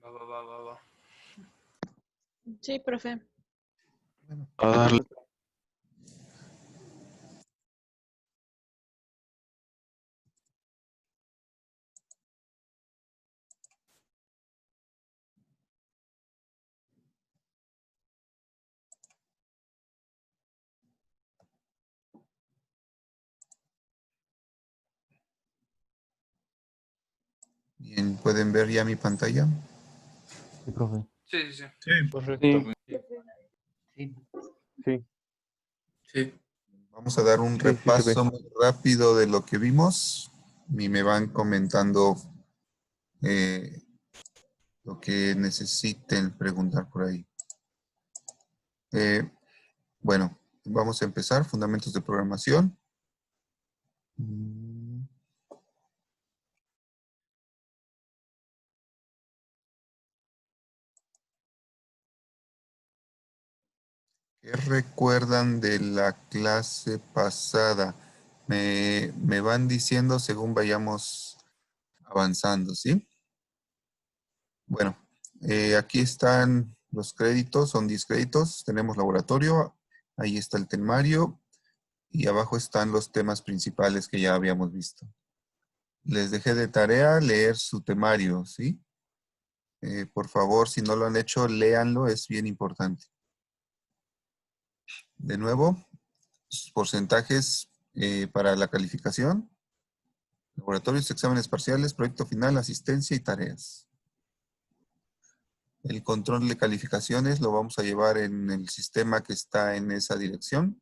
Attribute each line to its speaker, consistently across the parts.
Speaker 1: Va.
Speaker 2: Sí, profe.
Speaker 3: Bueno,
Speaker 4: A darle.
Speaker 3: bien, ¿pueden ver ya mi pantalla?
Speaker 4: Sí, profe.
Speaker 1: Sí.
Speaker 5: Sí, correcto.
Speaker 4: Sí. Sí.
Speaker 1: Sí.
Speaker 3: Vamos a dar un
Speaker 4: Sí, sí se
Speaker 3: repaso
Speaker 4: ve.
Speaker 3: muy rápido de lo que vimos y me van comentando lo que necesiten preguntar por ahí. Bueno, vamos a empezar. Fundamentos de programación. ¿Qué recuerdan de la clase pasada? Me van diciendo según vayamos avanzando, ¿sí? Bueno, aquí están los créditos, son 10 créditos. Tenemos laboratorio, ahí está el temario y abajo están los temas principales que ya habíamos visto. Les dejé de tarea leer su temario, ¿sí? Por favor, si no lo han hecho, léanlo, es bien importante. De nuevo, porcentajes para la calificación, laboratorios, exámenes parciales, proyecto final, asistencia y tareas. El control de calificaciones lo vamos a llevar en el sistema que está en esa dirección.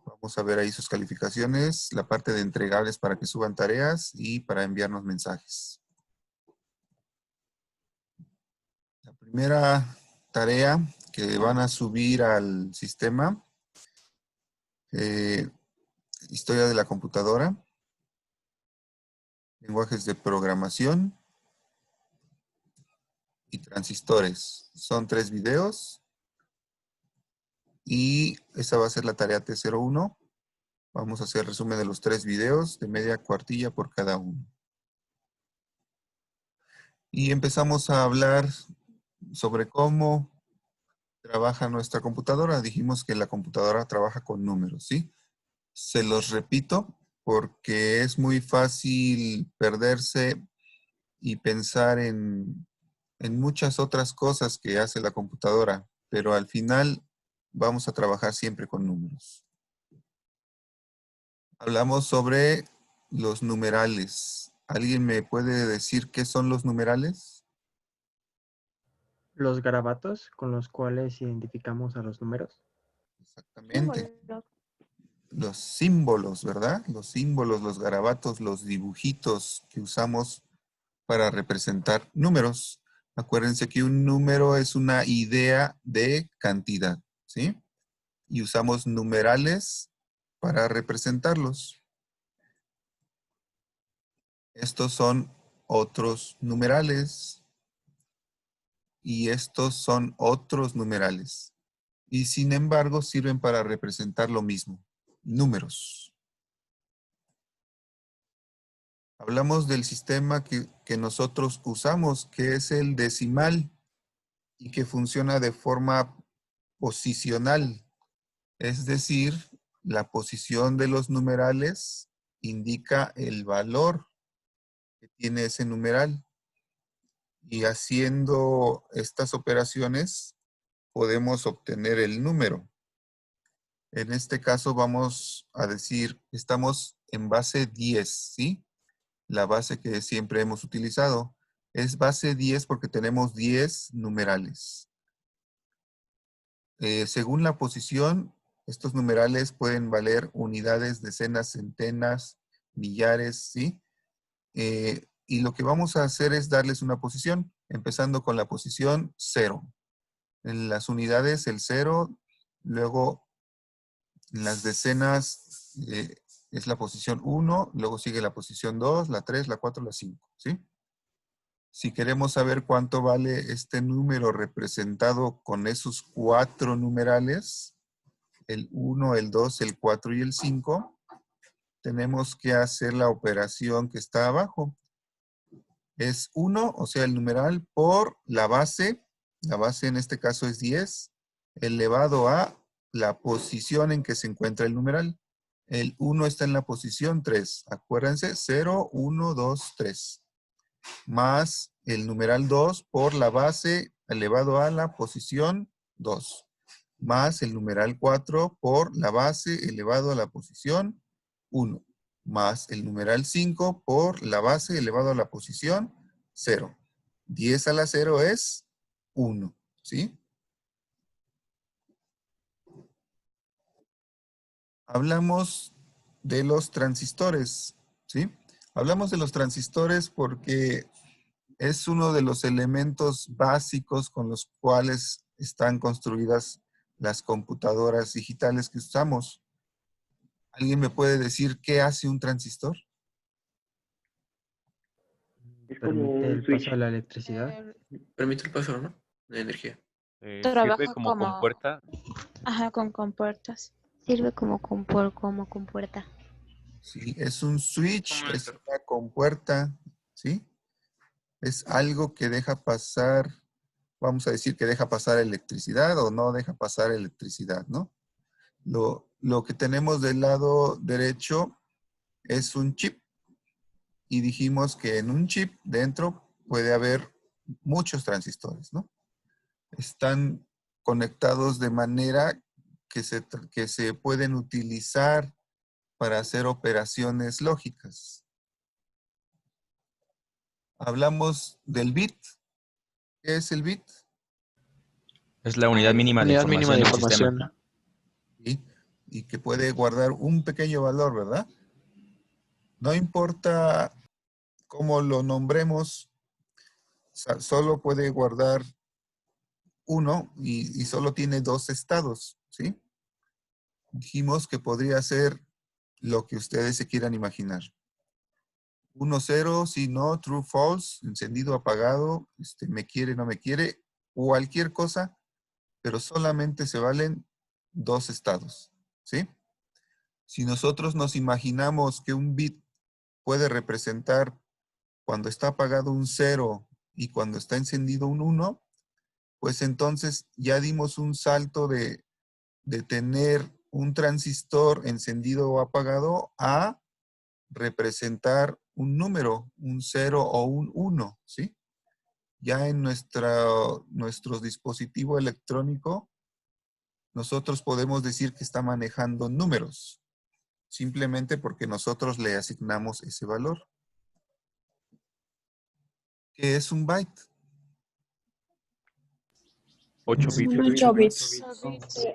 Speaker 3: Vamos a ver ahí sus calificaciones, la parte de entregables para que suban tareas y para enviarnos mensajes. La primera tarea que van a subir al sistema, historia de la computadora, lenguajes de programación y transistores. Son 3 videos y esa va a ser la tarea T01. Vamos a hacer resumen de los 3 videos de media cuartilla por cada uno. Y empezamos a hablar sobre cómo trabaja nuestra computadora. Dijimos que la computadora trabaja con números, ¿sí? Se los repito porque es muy fácil perderse y pensar en muchas otras cosas que hace la computadora, pero al final vamos a trabajar siempre con números. Hablamos sobre los numerales. ¿Alguien me puede decir qué son los numerales?
Speaker 6: Los garabatos con los cuales identificamos a los números.
Speaker 3: Exactamente. Los símbolos, ¿verdad? Los símbolos, los garabatos, los dibujitos que usamos para representar números. Acuérdense que un número es una idea de cantidad, ¿sí? Y usamos numerales para representarlos. Estos son otros numerales y estos son otros numerales. Y sin embargo sirven para representar lo mismo, números. Hablamos del sistema que nosotros usamos, que es el decimal y que funciona de forma posicional. Es decir, la posición de los numerales indica el valor que tiene ese numeral. Y haciendo estas operaciones podemos obtener el número. En este caso vamos a decir, estamos en base 10, ¿sí? La base que siempre hemos utilizado. Es base 10 porque tenemos 10 numerales. Según la posición, estos numerales pueden valer unidades, decenas, centenas, millares, ¿sí? Y lo que vamos a hacer es darles una posición, empezando con la posición 0. En las unidades el 0, luego en las decenas es la posición 1, luego sigue la posición 2, la 3, la 4, la 5, ¿sí? Si queremos saber cuánto vale este número representado con esos 4 numerales, el 1, el 2, el 4 y el 5, tenemos que hacer la operación que está abajo. es 1, o sea, el numeral por la base en este caso es 10, elevado a la posición en que se encuentra el numeral. El 1 está en la posición 3. Acuérdense, 0, 1, 2, 3. Más el numeral 2 por la base elevado a la posición 2. Más el numeral 4 por la base elevado a la posición 1. Más el numeral 5 por la base elevado a la posición 0. 10 a la 0 es 1. ¿Sí? Hablamos de los transistores, ¿sí? Hablamos de los transistores porque es uno de los elementos básicos con los cuales están construidas las computadoras digitales que usamos. ¿Alguien me puede decir qué hace un transistor?
Speaker 2: Es como
Speaker 6: Permite
Speaker 2: un
Speaker 6: el
Speaker 2: switch.
Speaker 6: paso de la electricidad.
Speaker 1: Permite el paso, ¿no? De energía.
Speaker 5: Sirve
Speaker 7: Trabaja
Speaker 5: como
Speaker 7: como,
Speaker 5: compuerta.
Speaker 7: ajá, con compuertas.
Speaker 8: Sirve como compuerta.
Speaker 3: Sí, es un switch,
Speaker 1: ¿Cómo
Speaker 3: es
Speaker 1: es?
Speaker 3: una compuerta, ¿sí? Es algo que deja pasar, vamos a decir que deja pasar electricidad o no deja pasar electricidad, ¿no? Lo que tenemos del lado derecho es un chip y dijimos que en un chip dentro puede haber muchos transistores, ¿no? Están conectados de manera que se pueden utilizar para hacer operaciones lógicas. Hablamos del bit. ¿Qué es el bit?
Speaker 5: Es la unidad mínima de
Speaker 9: Unidad mínima
Speaker 5: información
Speaker 9: de
Speaker 5: del sistema.
Speaker 9: información.
Speaker 3: ¿Sí? Y que puede guardar un pequeño valor, ¿verdad? No importa cómo lo nombremos, solo puede guardar uno y solo tiene dos estados, ¿sí? Dijimos que podría ser lo que ustedes se quieran imaginar. 1, 0, si no, true, false, encendido, apagado, me quiere, no me quiere, cualquier cosa, pero solamente se valen dos estados, ¿sí? Si nosotros nos imaginamos que un bit puede representar cuando está apagado un 0 y cuando está encendido un 1, pues entonces ya dimos un salto de tener un transistor encendido o apagado a representar un número, un 0 o un 1, ¿sí? Ya en nuestro dispositivo electrónico, nosotros podemos decir que está manejando números, simplemente porque nosotros le asignamos ese valor. ¿Qué es un byte?
Speaker 5: 8 bits.
Speaker 7: Son 8 bits.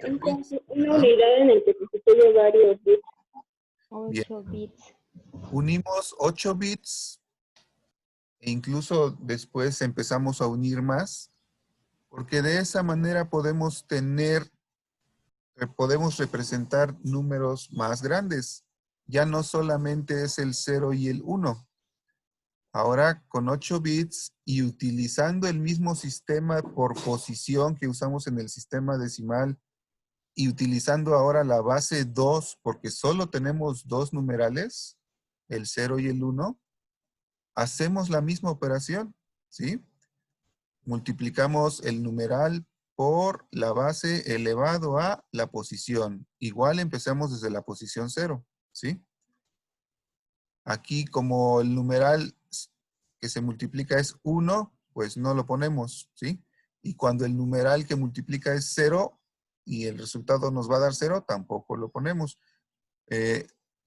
Speaker 2: Entonces, una unidad en el que se sustituye varios bits.
Speaker 8: 8 bits.
Speaker 3: Unimos 8 bits e incluso después empezamos a unir más, porque de esa manera podemos representar números más grandes. Ya no solamente es el 0 y el 1. Ahora con 8 bits y utilizando el mismo sistema por posición que usamos en el sistema decimal y utilizando ahora la base 2 porque solo tenemos dos numerales, el 0 y el 1, hacemos la misma operación, ¿sí? Multiplicamos el numeral por la base elevado a la posición. Igual empezamos desde la posición 0, ¿sí? Aquí como el numeral que se multiplica es 1, pues no lo ponemos, ¿sí? Y cuando el numeral que multiplica es 0 y el resultado nos va a dar 0, tampoco lo ponemos.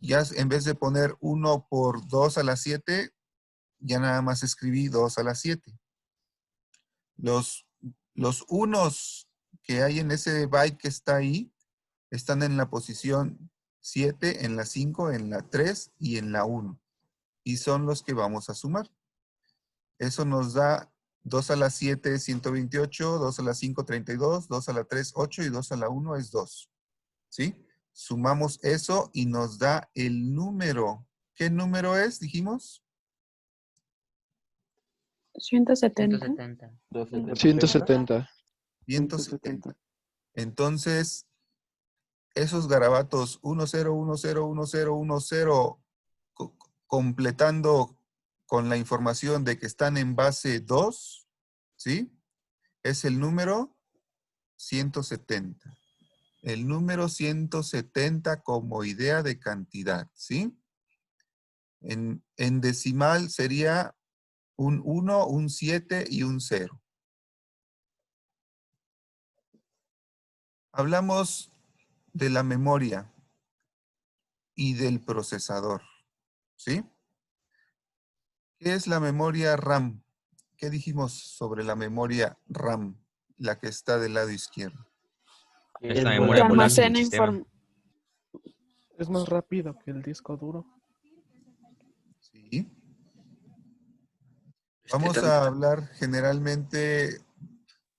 Speaker 3: Ya en vez de poner 1 por 2 a la 7, ya nada más escribí 2 a la 7. Los unos que hay en ese byte que está ahí están en la posición 7, en la 5, en la 3 y en la 1. Y son los que vamos a sumar. Eso nos da 2 a la 7, 128, 2 a la 5, 32, 2 a la 3, 8 y 2 a la 1 es 2. ¿Sí? Sumamos eso y nos da el número. ¿Qué número es, dijimos?
Speaker 7: 170.
Speaker 9: 170.
Speaker 3: 170. Entonces, esos garabatos 1, 0, 1, 0, 1, 0, 1, 0, completando con la información de que están en base 2, ¿sí? Es el número 170. El número 170 como idea de cantidad, ¿sí? En decimal sería un 1, un 7 y un 0. Hablamos de la memoria y del procesador, ¿sí? ¿Qué es la memoria RAM? ¿Qué dijimos sobre la memoria RAM, la que está del lado izquierdo?
Speaker 5: Es la
Speaker 6: Es
Speaker 5: memoria
Speaker 7: Que
Speaker 5: volátil del
Speaker 7: almacena
Speaker 5: sistema.
Speaker 7: información.
Speaker 9: Es más rápido que el disco duro.
Speaker 3: Sí. Vamos a hablar generalmente,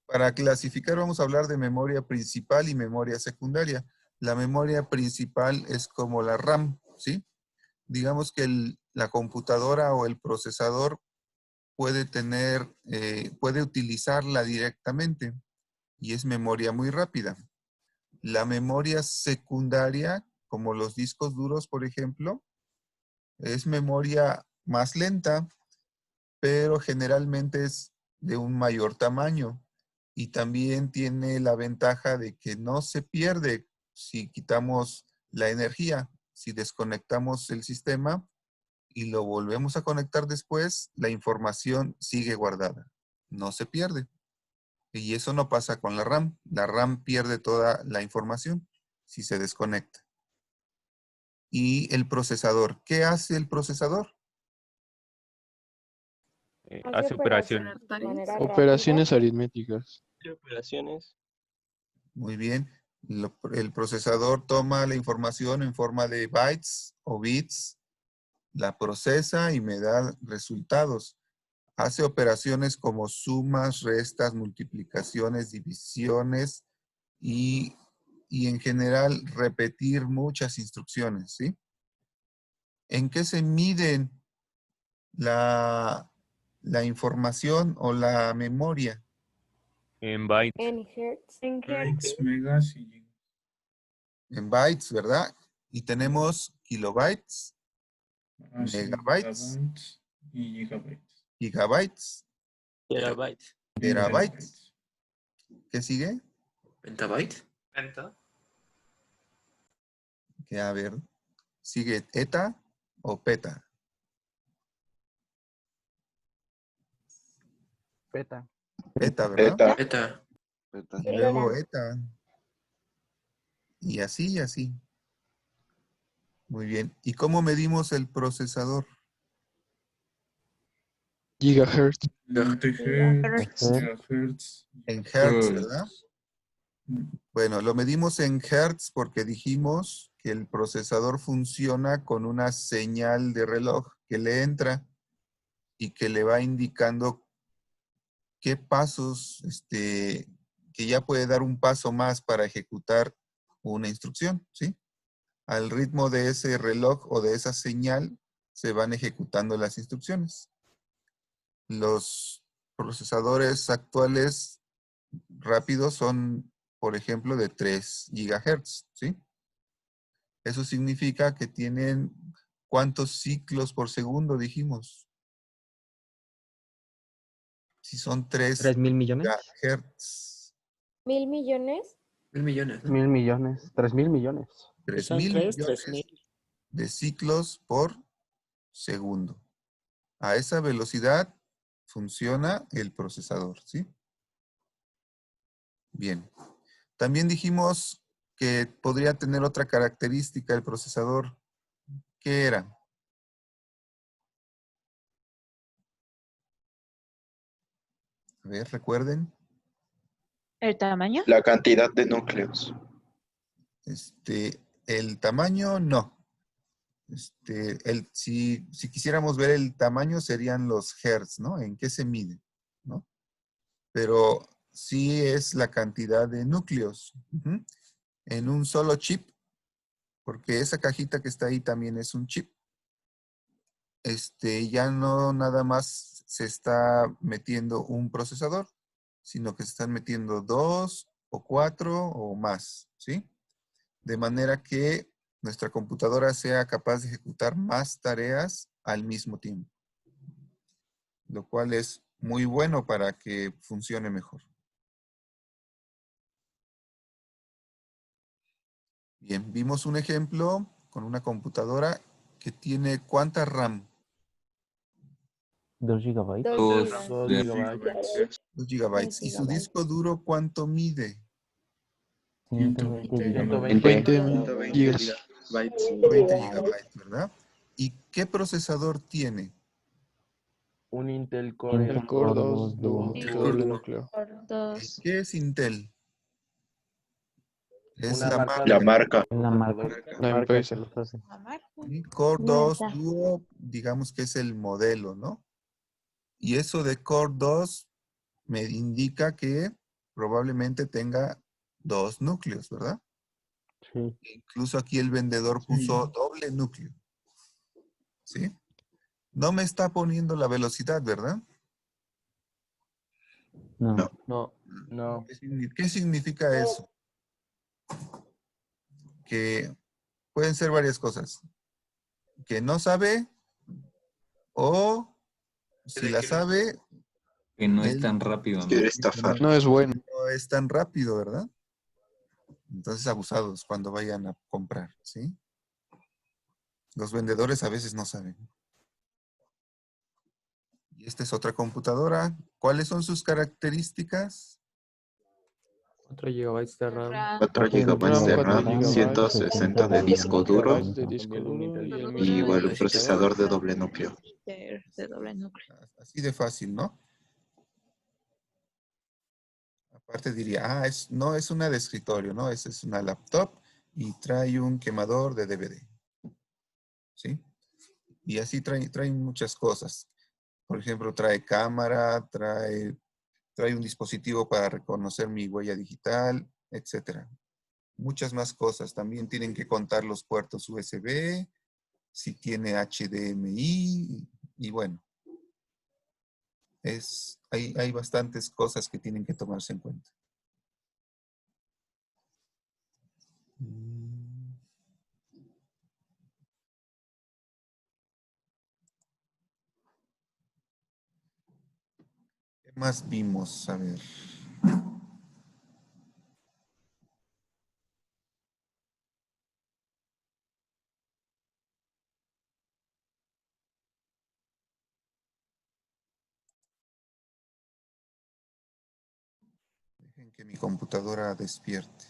Speaker 3: para clasificar vamos a hablar de memoria principal y memoria secundaria. La memoria principal es como la RAM, ¿sí? Digamos que la computadora o el procesador puede puede utilizarla directamente y es memoria muy rápida. La memoria secundaria, como los discos duros, por ejemplo, es memoria más lenta, pero generalmente es de un mayor tamaño y también tiene la ventaja de que no se pierde si quitamos la energía. Si desconectamos el sistema y lo volvemos a conectar después, la información sigue guardada, no se pierde. Y eso no pasa con la RAM. La RAM pierde toda la información si se desconecta. Y el procesador. ¿Qué hace el procesador?
Speaker 8: Hace operaciones de manera
Speaker 9: Operaciones
Speaker 8: rápida.
Speaker 9: aritméticas.
Speaker 10: Operaciones.
Speaker 3: Muy bien. El procesador toma la información en forma de bytes o bits, la procesa y me da resultados. Hace operaciones como sumas, restas, multiplicaciones, divisiones y en general repetir muchas instrucciones, ¿sí? ¿En qué se miden la información o la memoria?
Speaker 5: En byte.
Speaker 8: En hertz.
Speaker 11: Bytes, megas y gigas.
Speaker 3: En bytes, ¿verdad? Y tenemos kilobytes,
Speaker 11: Sí,
Speaker 3: megabytes,
Speaker 11: megabytes y gigabytes.
Speaker 3: gigabytes,
Speaker 10: Terabytes.
Speaker 3: terabytes. ¿Qué sigue?
Speaker 1: ¿Pentabyte? ¿Penta?
Speaker 3: Que a ver, sigue eta o peta.
Speaker 6: Peta.
Speaker 3: Peta, ¿verdad?
Speaker 1: Peta.
Speaker 3: Y luego eta. Y así y así. Muy bien. ¿Y cómo medimos el procesador?
Speaker 9: Gigahertz.
Speaker 11: Gigahertz, megahertz.
Speaker 3: En hertz, ¿verdad? Bueno, lo medimos en hertz porque dijimos que el procesador funciona con una señal de reloj que le entra y que le va indicando qué pasos, que ya puede dar un paso más para ejecutar una instrucción, ¿sí? Al ritmo de ese reloj o de esa señal se van ejecutando las instrucciones. Los procesadores actuales rápidos son, por ejemplo, de 3 GHz, ¿sí? Eso significa que tienen, ¿cuántos ciclos por segundo dijimos? Si son 3
Speaker 6: ¿3,000 millones?
Speaker 3: GHz.
Speaker 8: ¿1,000 millones?
Speaker 1: 1.000 millones, ¿no?
Speaker 6: 1,000 millones. 3,000 millones.
Speaker 3: 3,000
Speaker 10: 3,
Speaker 3: millones
Speaker 10: 3,000.
Speaker 3: de ciclos por segundo. A esa velocidad funciona el procesador, ¿sí? Bien. También dijimos que podría tener otra característica el procesador. ¿Qué era? A ver, recuerden.
Speaker 7: ¿El tamaño?
Speaker 10: La cantidad de núcleos.
Speaker 3: El tamaño, no. Si quisiéramos ver el tamaño, serían los hertz, ¿no? ¿En qué se mide? ¿No? Pero sí es la cantidad de núcleos. En un solo chip, porque esa cajita que está ahí también es un chip. Ya no nada más se está metiendo un procesador, sino que se están metiendo 2 o 4 o más, ¿sí? De manera que nuestra computadora sea capaz de ejecutar más tareas al mismo tiempo. lo cual es muy bueno para que funcione mejor. Bien, vimos un ejemplo con una computadora que tiene ¿cuánta RAM?
Speaker 4: 2 GB.
Speaker 8: 2
Speaker 9: 2 gigabytes.
Speaker 3: 2 gigabytes. ¿Y su disco duro cuánto mide?
Speaker 4: 120 GB.
Speaker 9: 20 gigas.
Speaker 3: 20 gigabytes, ¿verdad? ¿Y qué procesador tiene?
Speaker 9: Un Intel
Speaker 4: Intel
Speaker 9: Core
Speaker 4: Core
Speaker 9: 2
Speaker 4: 2
Speaker 9: de doble núcleo.
Speaker 7: Por dos.
Speaker 3: ¿Qué es Intel? Es
Speaker 9: Una
Speaker 3: la
Speaker 9: marca
Speaker 3: marca.
Speaker 10: La marca.
Speaker 4: Es la marca.
Speaker 9: La empresa.
Speaker 4: que los hace.
Speaker 7: La marca.
Speaker 3: ¿Sí? Core 2
Speaker 7: Neta.
Speaker 3: Duo, digamos que es el modelo, ¿no? Y eso de Core 2 me indica que probablemente tenga 2 núcleos, ¿verdad?
Speaker 4: Sí.
Speaker 3: Incluso aquí el vendedor puso doble núcleo. ¿Sí? No me está poniendo la velocidad, ¿verdad?
Speaker 4: No.
Speaker 9: No.
Speaker 3: ¿Qué significa eso? Que pueden ser varias cosas. Que no sabe o si la sabe,
Speaker 1: Que no es
Speaker 3: él
Speaker 1: tan rápido, ¿no?
Speaker 10: Quiere estafar.
Speaker 9: No es bueno.
Speaker 3: no es tan rápido, ¿verdad? Entonces abusados cuando vayan a comprar, ¿sí? Los vendedores a veces no saben. Y esta es otra computadora. ¿Cuáles son sus características?
Speaker 1: 4 gigabytes de RAM.
Speaker 10: 4 GB de
Speaker 9: 4
Speaker 10: RAM,
Speaker 9: gigabytes,
Speaker 10: 160 de disco duro
Speaker 9: de disco duro y el
Speaker 10: y
Speaker 9: mismo
Speaker 10: igual un
Speaker 9: procesador.
Speaker 10: procesador de doble núcleo.
Speaker 7: De doble núcleo.
Speaker 3: Así de fácil, ¿no? Aparte diría, no es una de escritorio, ¿no? Esa es una laptop y trae un quemador de DVD. ¿Sí? Y así trae muchas cosas. Por ejemplo, trae cámara, trae un dispositivo para reconocer mi huella digital, etcétera. Muchas más cosas. También tienen que contar los puertos USB, si tiene HDMI, y bueno, hay bastantes cosas que tienen que tomarse en cuenta. ¿Qué más vimos? A ver. Dejen que mi computadora despierte.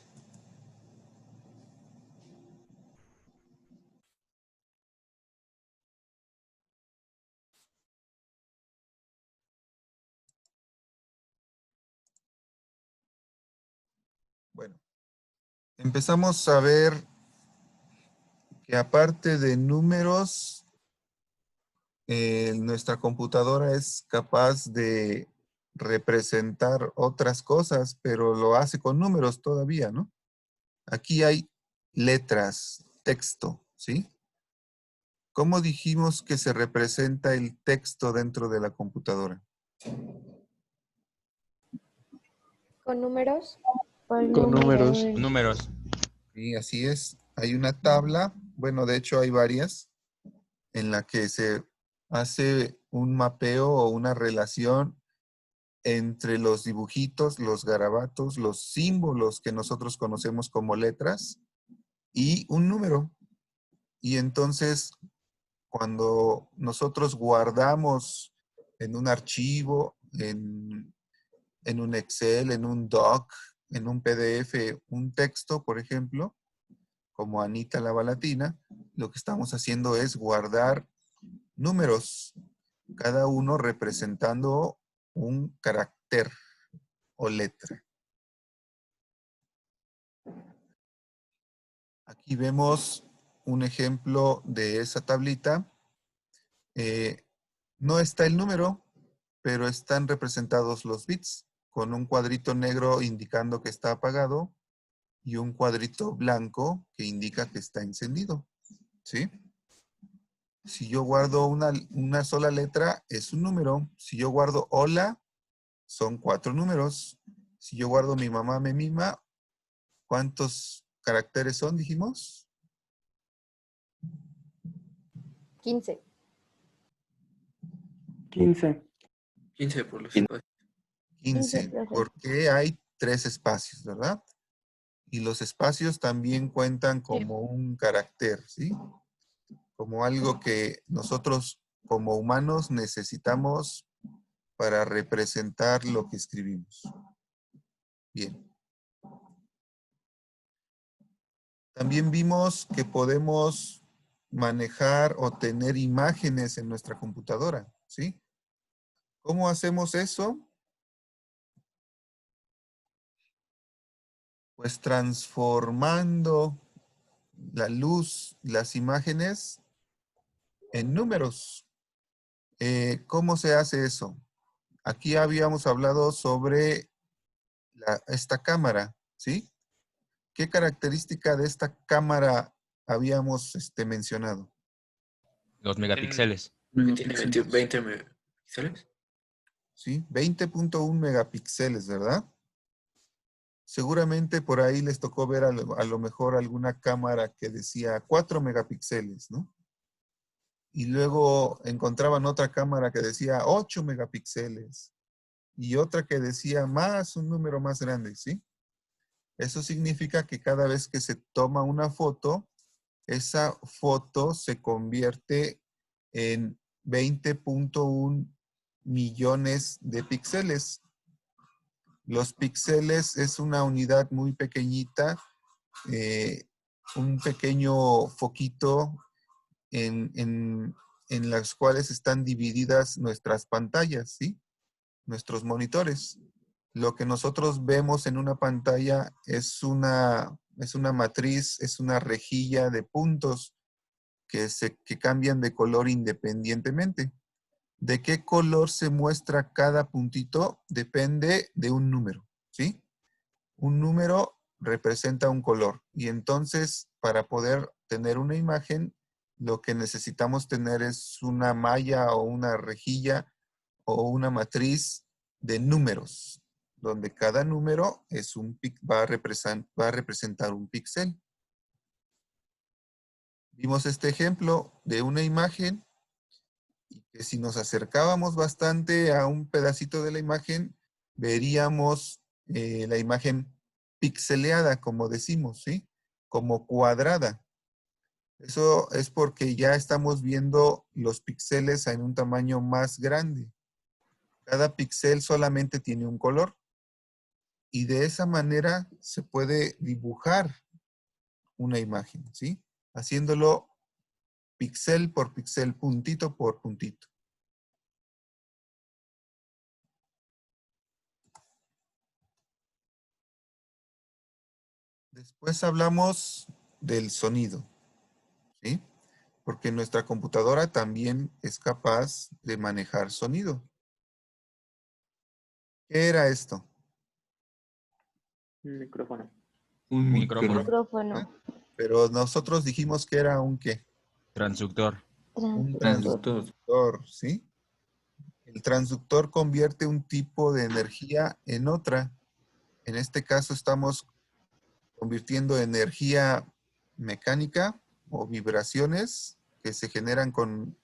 Speaker 3: Bueno, empezamos a ver que aparte de números, nuestra computadora es capaz de representar otras cosas, pero lo hace con números todavía, ¿no? Aquí hay letras, texto, ¿sí? ¿Cómo dijimos que se representa el texto dentro de la computadora?
Speaker 8: ¿Con números?
Speaker 9: Con números.
Speaker 5: Números.
Speaker 3: Sí, así es. Hay una tabla, bueno, de hecho hay varias, en la que se hace un mapeo o una relación entre los dibujitos, los garabatos, los símbolos que nosotros conocemos como letras y un número. Y entonces, cuando nosotros guardamos en un archivo, en un Excel, en un doc, en un PDF, un texto, por ejemplo, como Anita la Balatina, lo que estamos haciendo es guardar números, cada uno representando un carácter o letra. Aquí vemos un ejemplo de esa tablita. No está el número, pero están representados los bits con un cuadrito negro indicando que está apagado y un cuadrito blanco que indica que está encendido. ¿Sí? Si yo guardo una sola letra, es un número. Si yo guardo hola, son 4 números. Si yo guardo mi mamá me mima, ¿cuántos caracteres son, dijimos?
Speaker 8: 15.
Speaker 6: 15.
Speaker 1: 15 por los
Speaker 3: 15,
Speaker 8: profe.
Speaker 3: porque hay 3 espacios, ¿verdad? Y los espacios también cuentan como un carácter, ¿sí? Como algo que nosotros como humanos necesitamos para representar lo que escribimos. Bien. También vimos que podemos manejar o tener imágenes en nuestra computadora, ¿sí? ¿Cómo hacemos eso? Pues transformando la luz, las imágenes en números. ¿Cómo se hace eso? Aquí habíamos hablado sobre esta cámara, ¿sí? ¿Qué característica de esta cámara habíamos mencionado?
Speaker 5: Los megapíxeles.
Speaker 1: Tiene 20 megapíxeles.
Speaker 3: ¿Sí? 20.1 megapíxeles, ¿verdad? Seguramente por ahí les tocó ver a lo mejor alguna cámara que decía 4 megapíxeles, ¿no? Y luego encontraban otra cámara que decía 8 megapíxeles y otra que decía un número más grande, ¿sí? Eso significa que cada vez que se toma una foto, esa foto se convierte en 20.1 millones de píxeles. Los píxeles es una unidad muy pequeñita, un pequeño foquito en las cuales están divididas nuestras pantallas, ¿sí? Nuestros monitores. Lo que nosotros vemos en una pantalla es una matriz, es una rejilla de puntos que cambian de color independientemente. ¿De qué color se muestra cada puntito? Depende de un número, ¿sí? Un número representa un color y entonces para poder tener una imagen, lo que necesitamos tener es una malla o una rejilla o una matriz de números, donde cada número va a representar un píxel. Vimos este ejemplo de una imagen y que si nos acercábamos bastante a un pedacito de la imagen, veríamos la imagen pixeleada, como decimos, ¿sí? Como cuadrada. Eso es porque ya estamos viendo los píxeles en un tamaño más grande. Cada píxel solamente tiene un color. Y de esa manera se puede dibujar una imagen, ¿sí? Haciéndolo píxel por píxel, puntito por puntito. Después hablamos del sonido, ¿sí? Porque nuestra computadora también es capaz de manejar sonido. ¿Qué era esto?
Speaker 1: Un micrófono.
Speaker 5: Un micrófono.
Speaker 8: Micrófono.
Speaker 3: Pero nosotros dijimos que era un ¿qué?
Speaker 5: Transductor.
Speaker 3: Un
Speaker 8: Transductor.
Speaker 3: transductor, ¿sí? El transductor convierte un tipo de energía en otra. En este caso estamos convirtiendo energía mecánica o vibraciones que se generan con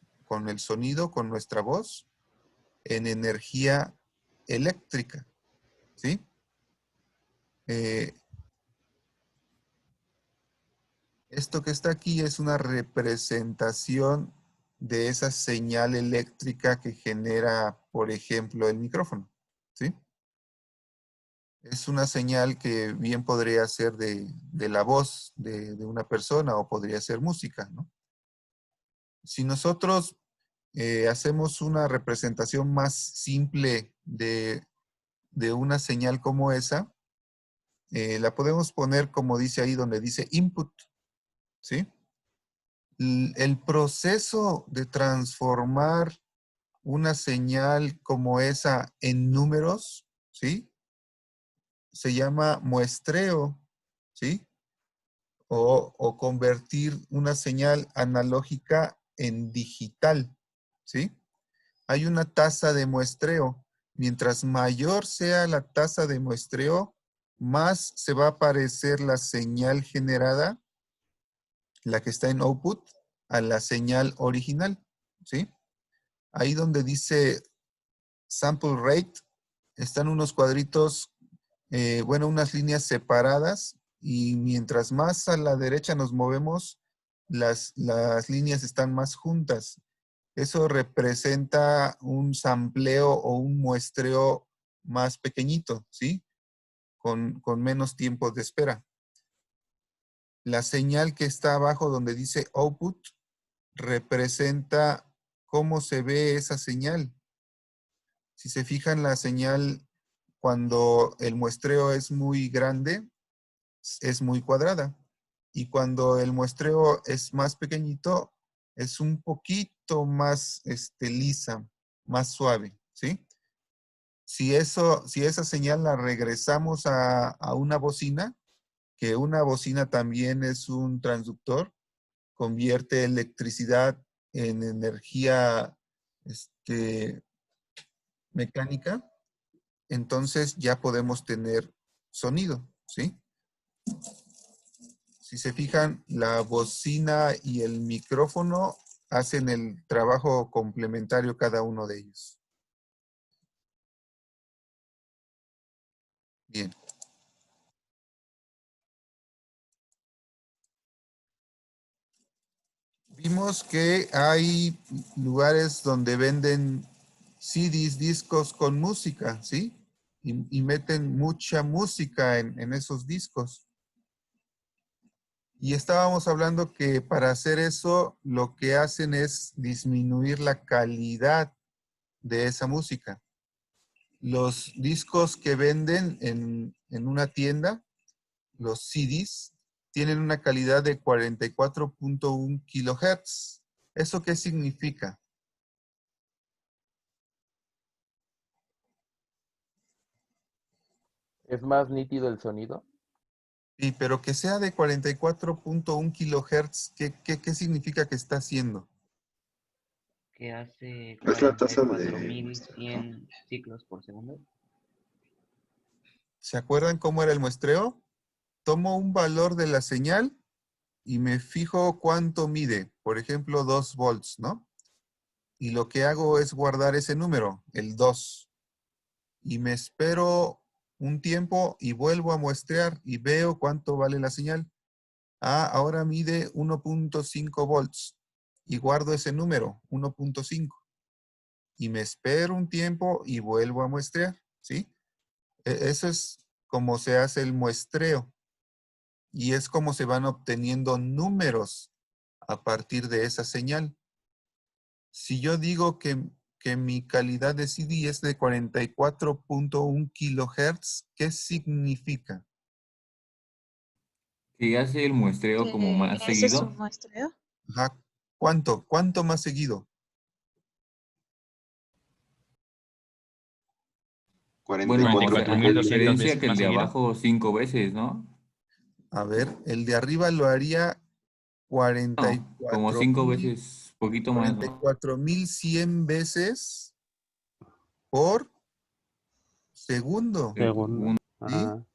Speaker 3: el sonido, con nuestra voz, en energía eléctrica, ¿sí? Esto que está aquí es una representación de esa señal eléctrica que genera, por ejemplo, el micrófono, ¿sí? Es una señal que bien podría ser de la voz de una persona o podría ser música, ¿no? Si nosotros hacemos una representación más simple de una señal como esa, la podemos poner como dice ahí donde dice input, ¿sí? El proceso de transformar una señal como esa en números, ¿sí? Se llama muestreo, ¿sí? O convertir una señal analógica en digital, ¿sí? Hay una tasa de muestreo. Mientras mayor sea la tasa de muestreo, más se va a parecer la señal generada, la que está en output, a la señal original, ¿sí? Ahí donde dice sample rate, están unos cuadritos, bueno, unas líneas separadas, y mientras más a la derecha nos movemos, las líneas están más juntas. Eso representa un sampleo o un muestreo más pequeñito, ¿sí? Con menos tiempo de espera. La señal que está abajo donde dice output representa cómo se ve esa señal. Si se fijan, la señal cuando el muestreo es muy grande, es muy cuadrada. Y cuando el muestreo es más pequeñito, es un poquito más lisa, más suave, ¿sí? Si esa señal la regresamos a una bocina, que una bocina también es un transductor, convierte electricidad en energía mecánica, entonces ya podemos tener sonido, ¿sí? Si se fijan, la bocina y el micrófono hacen el trabajo complementario cada uno de ellos. Bien. Vimos que hay lugares donde venden CDs, discos con música, ¿sí? Y meten mucha música en esos discos. Y estábamos hablando que para hacer eso, lo que hacen es disminuir la calidad de esa música. Los discos que venden en una tienda, los CDs, tienen una calidad de 44.1 kilohertz. ¿Eso qué significa?
Speaker 4: ¿Es más nítido el sonido?
Speaker 3: Sí, pero que sea de 44.1 kilohertz, ¿qué significa que está haciendo?
Speaker 12: Que hace
Speaker 10: Es la tasa de...
Speaker 12: 44.100 ciclos por segundo.
Speaker 3: ¿Se acuerdan cómo era el muestreo? Tomo un valor de la señal y me fijo cuánto mide. Por ejemplo, 2 volts, ¿no? Y lo que hago es guardar ese número, el 2. Y me espero un tiempo y vuelvo a muestrear y veo cuánto vale la señal. Ah, ahora mide 1.5 volts. Y guardo ese número, 1.5. Y me espero un tiempo y vuelvo a muestrear, ¿sí? Eso es como se hace el muestreo. Y es como se van obteniendo números a partir de esa señal. Si yo digo que mi calidad de CD es de 44.1 kilohertz, ¿qué significa?
Speaker 13: Si hace el muestreo como más
Speaker 7: ¿Ese es un
Speaker 13: seguido.
Speaker 7: muestreo?
Speaker 3: Ajá. ¿Cuánto más seguido?
Speaker 10: 44
Speaker 13: a diferencia
Speaker 5: veces
Speaker 13: que el
Speaker 5: más
Speaker 13: de
Speaker 5: seguido.
Speaker 13: abajo 5 veces, ¿no?
Speaker 3: A ver, el de arriba lo haría
Speaker 13: No, como 5 veces, poquito más, ¿no?
Speaker 3: 44.100 veces por segundo.
Speaker 4: Segundo.
Speaker 3: ¿Sí?
Speaker 4: Ajá.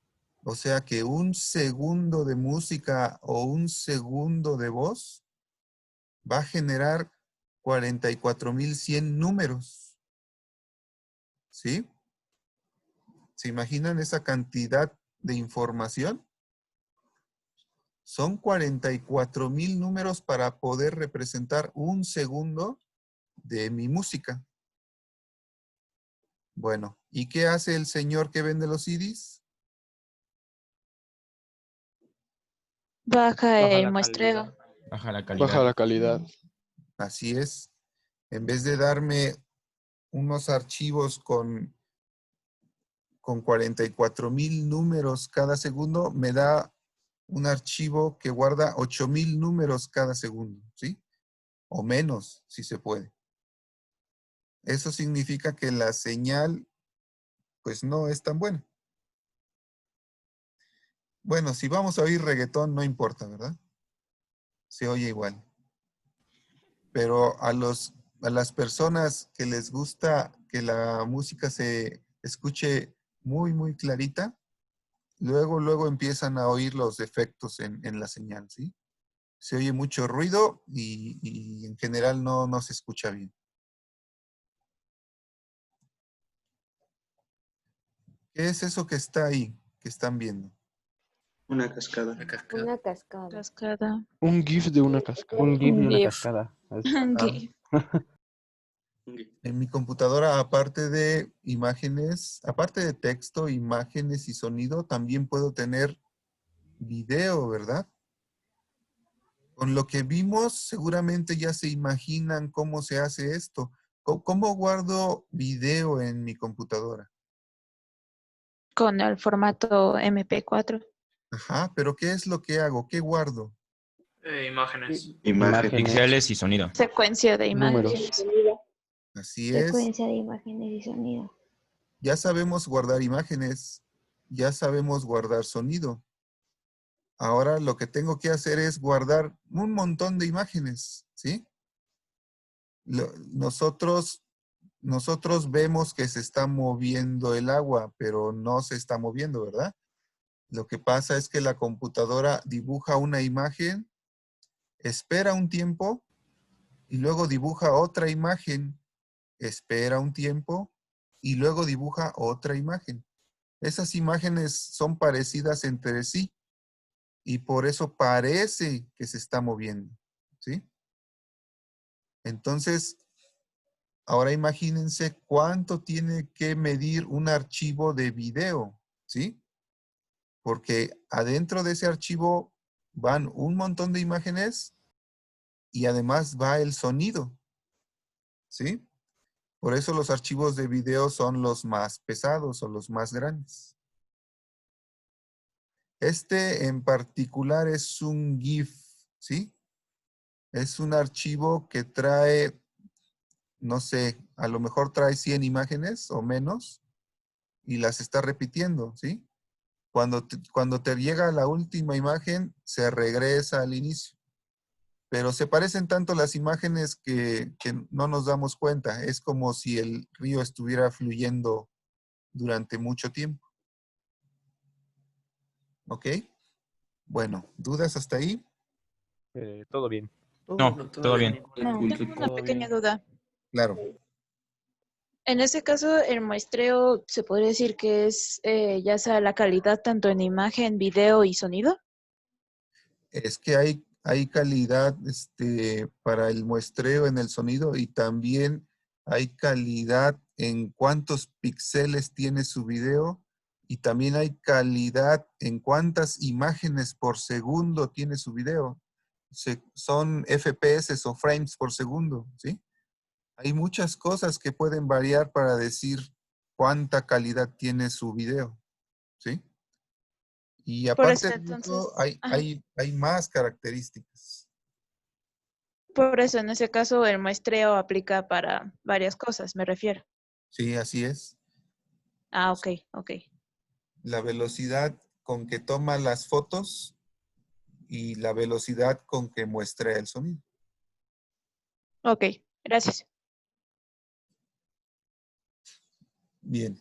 Speaker 3: O sea que un segundo de música o un segundo de voz va a generar 44.100 números. ¿Sí? ¿Se imaginan esa cantidad de información? Son 44.000 números para poder representar un segundo de mi música. Bueno, ¿y qué hace el señor que vende los CDs?
Speaker 7: Baja el muestreo.
Speaker 5: Baja la calidad.
Speaker 9: Baja la calidad.
Speaker 3: Así es. En vez de darme unos archivos con 44.000 números cada segundo, me da un archivo que guarda 8.000 números cada segundo, ¿sí? O menos, si se puede. Eso significa que la señal, pues no es tan buena. Bueno, si vamos a oír reggaetón, no importa, ¿verdad? Se oye igual. Pero a las personas que les gusta que la música se escuche muy, muy clarita, luego empiezan a oír los defectos en la señal, ¿sí? Se oye mucho ruido y en general no se escucha bien. ¿Qué es eso que está ahí, que están viendo?
Speaker 10: Una cascada.
Speaker 1: Una cascada.
Speaker 8: Una cascada.
Speaker 7: Cascada.
Speaker 9: Un GIF de una cascada.
Speaker 6: Un GIF de una
Speaker 7: GIF.
Speaker 6: cascada.
Speaker 7: Un GIF.
Speaker 3: En mi computadora, aparte de imágenes, aparte de texto, imágenes y sonido, también puedo tener video, ¿verdad? Con lo que vimos, seguramente ya se imaginan cómo se hace esto. ¿Cómo guardo video en mi computadora?
Speaker 7: Con el formato MP4.
Speaker 3: Ajá, pero ¿qué es lo que hago? ¿Qué guardo?
Speaker 1: Imágenes.
Speaker 10: Imagen.
Speaker 5: Píxeles y sonido.
Speaker 7: Secuencia de
Speaker 9: Números.
Speaker 7: imágenes.
Speaker 3: Así es.
Speaker 8: Secuencia de imágenes y sonido.
Speaker 3: Ya sabemos guardar imágenes, ya sabemos guardar sonido. Ahora lo que tengo que hacer es guardar un montón de imágenes, ¿sí? Nosotros vemos que se está moviendo el agua, pero no se está moviendo, ¿verdad? Lo que pasa es que la computadora dibuja una imagen, espera un tiempo y luego dibuja otra imagen, espera un tiempo y luego dibuja otra imagen. Esas imágenes son parecidas entre sí y por eso parece que se está moviendo, ¿sí? Entonces, ahora imagínense cuánto tiene que medir un archivo de video, ¿sí? Porque adentro de ese archivo van un montón de imágenes y además va el sonido, ¿sí? Por eso los archivos de video son los más pesados o los más grandes. Este en particular es un GIF, ¿sí? Es un archivo que trae, no sé, a lo mejor trae 100 imágenes o menos y las está repitiendo, ¿sí? Cuando te llega la última imagen, se regresa al inicio. Pero se parecen tanto las imágenes que no nos damos cuenta. Es como si el río estuviera fluyendo durante mucho tiempo. ¿Ok? Bueno, ¿dudas hasta ahí?
Speaker 6: Todo bien.
Speaker 5: No, todo bien.
Speaker 7: No, tengo una pequeña duda.
Speaker 3: Claro.
Speaker 7: En ese caso, el muestreo se podría decir que es ya sea la calidad tanto en imagen, video y sonido.
Speaker 3: Es que hay calidad para el muestreo en el sonido y también hay calidad en cuántos píxeles tiene su video y también hay calidad en cuántas imágenes por segundo tiene su video. Son FPS o frames por segundo, ¿sí? Hay muchas cosas que pueden variar para decir cuánta calidad tiene su video, ¿sí? Y
Speaker 7: Por eso,
Speaker 3: aparte de
Speaker 7: entonces,
Speaker 3: eso,
Speaker 7: ajá.
Speaker 3: hay más características.
Speaker 7: Por eso, en ese caso, el muestreo aplica para varias cosas, me refiero.
Speaker 3: Sí, así es.
Speaker 7: Ah, ok, ok.
Speaker 3: La velocidad con que toma las fotos y la velocidad con que muestra el sonido.
Speaker 7: Ok, gracias.
Speaker 3: Bien.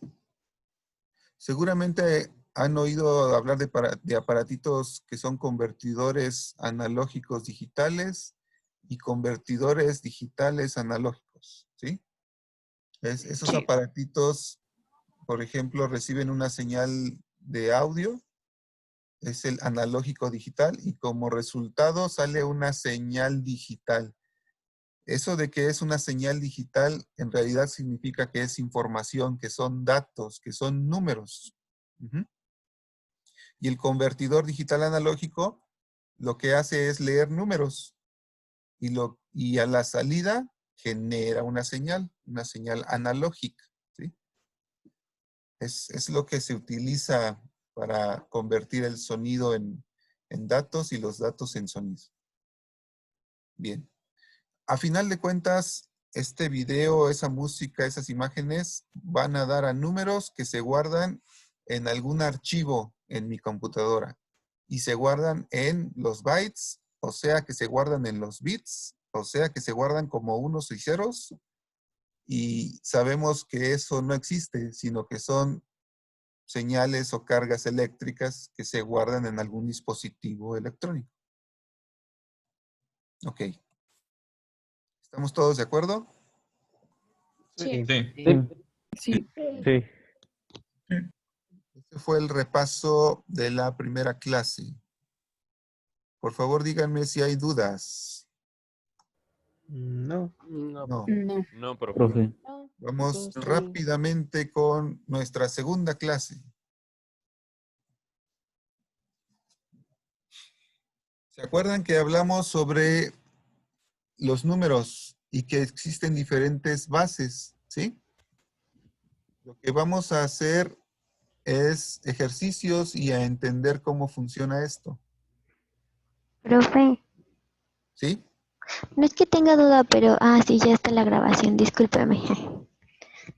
Speaker 3: Seguramente han oído hablar de aparatitos que son convertidores analógicos digitales y convertidores digitales analógicos, ¿sí? Esos
Speaker 7: Sí.
Speaker 3: aparatitos, por ejemplo, reciben una señal de audio, es el analógico digital, y como resultado sale una señal digital. Eso de que es una señal digital en realidad significa que es información, que son datos, que son números. Ujú. Y el convertidor digital analógico lo que hace es leer números y a la salida genera una señal analógica, ¿sí? Es lo que se utiliza para convertir el sonido en datos y los datos en sonido. Bien. A final de cuentas, este video, esa música, esas imágenes van a dar a números que se guardan en algún archivo en mi computadora. Y se guardan en los bytes, o sea que se guardan en los bits, o sea que se guardan como unos y ceros. Y sabemos que eso no existe, sino que son señales o cargas eléctricas que se guardan en algún dispositivo electrónico. Ok. ¿Estamos todos de acuerdo?
Speaker 7: Sí.
Speaker 5: Sí.
Speaker 9: Sí.
Speaker 6: Sí.
Speaker 3: Este fue el repaso de la primera clase. Por favor, díganme si hay dudas.
Speaker 6: No.
Speaker 9: No.
Speaker 3: No.
Speaker 14: No, profe.
Speaker 13: Profe.
Speaker 3: Vamos
Speaker 9: Todo está bien.
Speaker 3: rápidamente con nuestra segunda clase. ¿Se acuerdan que hablamos sobre los números y que existen diferentes bases? ¿Sí? Lo que vamos a hacer es ejercicios y a entender cómo funciona esto.
Speaker 8: Profe,
Speaker 3: ¿Sí?
Speaker 8: no es que tenga duda, pero... sí, ya está la grabación, discúlpeme.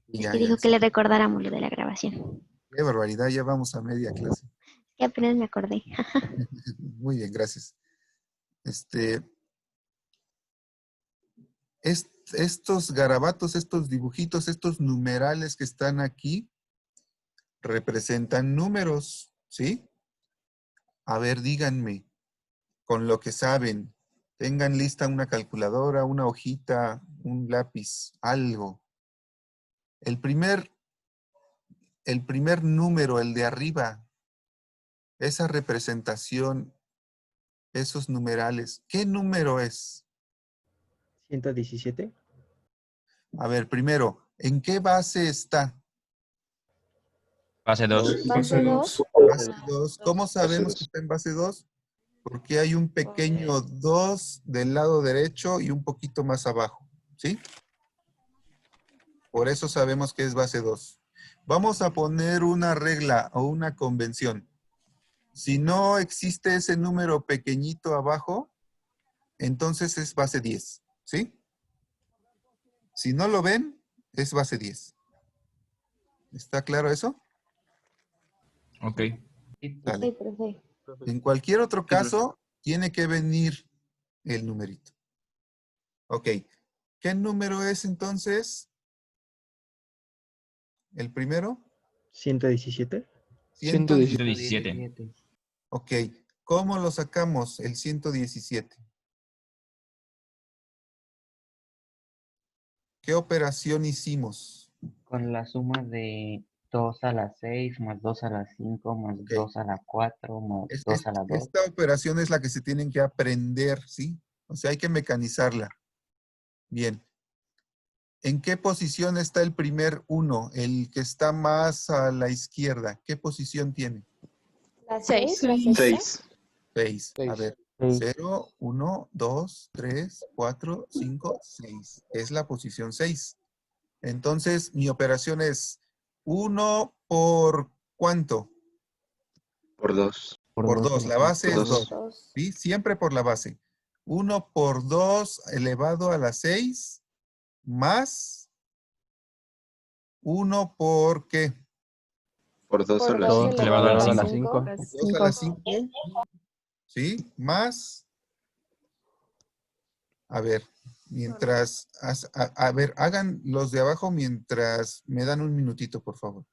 Speaker 8: Es
Speaker 3: Ya,
Speaker 8: que
Speaker 3: ya.
Speaker 8: dijo que le recordáramos lo de la grabación.
Speaker 3: Qué barbaridad, ya vamos a media clase.
Speaker 8: Que apenas me acordé.
Speaker 3: Muy bien, gracias. Estos garabatos, estos dibujitos, estos numerales que están aquí, representan números, ¿sí? A ver, díganme, con lo que saben, tengan lista una calculadora, una hojita, un lápiz, algo. El primer número, el de arriba, esa representación, esos numerales, ¿qué número es?
Speaker 6: 117.
Speaker 3: A ver, primero, ¿en qué base está?
Speaker 5: Base 2.
Speaker 11: Base 2.
Speaker 3: Base 2. ¿Cómo sabemos que está en base 2? Porque hay un pequeño 2 del lado derecho y un poquito más abajo, ¿sí? Por eso sabemos que es base 2. Vamos a poner una regla o una convención. Si no existe ese número pequeñito abajo, entonces es base 10, ¿sí? Si no lo ven, es base 10. ¿Está claro eso?
Speaker 5: Ok.
Speaker 3: Dale.
Speaker 8: profe.
Speaker 3: En cualquier otro caso, tiene que venir el numerito. Ok. ¿Qué número es entonces? ¿El primero?
Speaker 6: 117.
Speaker 5: 117.
Speaker 3: Ok. ¿Cómo lo sacamos, el 117? ¿Qué operación hicimos?
Speaker 12: Con la suma de 2 a la 6 más 2 a la 5 más 2 a la 4 más 2 a la 2.
Speaker 3: Esta operación es la que se tienen que aprender, ¿sí? O sea, hay que mecanizarla. Bien. ¿En qué posición está el primer 1? El que está más a la izquierda. ¿Qué posición tiene?
Speaker 8: ¿La
Speaker 7: 6.
Speaker 3: 6. A ver. 0, 1, 2, 3, 4, 5, 6. Es la posición 6. Entonces, mi operación es 1 por ¿cuánto?
Speaker 10: Por 2.
Speaker 3: Por 2. La base es 2. ¿Sí? Siempre por la base. 1 por 2 elevado a la 6 más 1 por ¿qué?
Speaker 10: Por 2 a la
Speaker 4: 2
Speaker 10: 5.
Speaker 5: elevado a la
Speaker 4: elevado a
Speaker 5: 5.
Speaker 4: la 5.
Speaker 3: 2 a la 5. ¿Sí? Más. A ver, mientras, a ver, hagan los de abajo mientras me dan un minutito, por favor.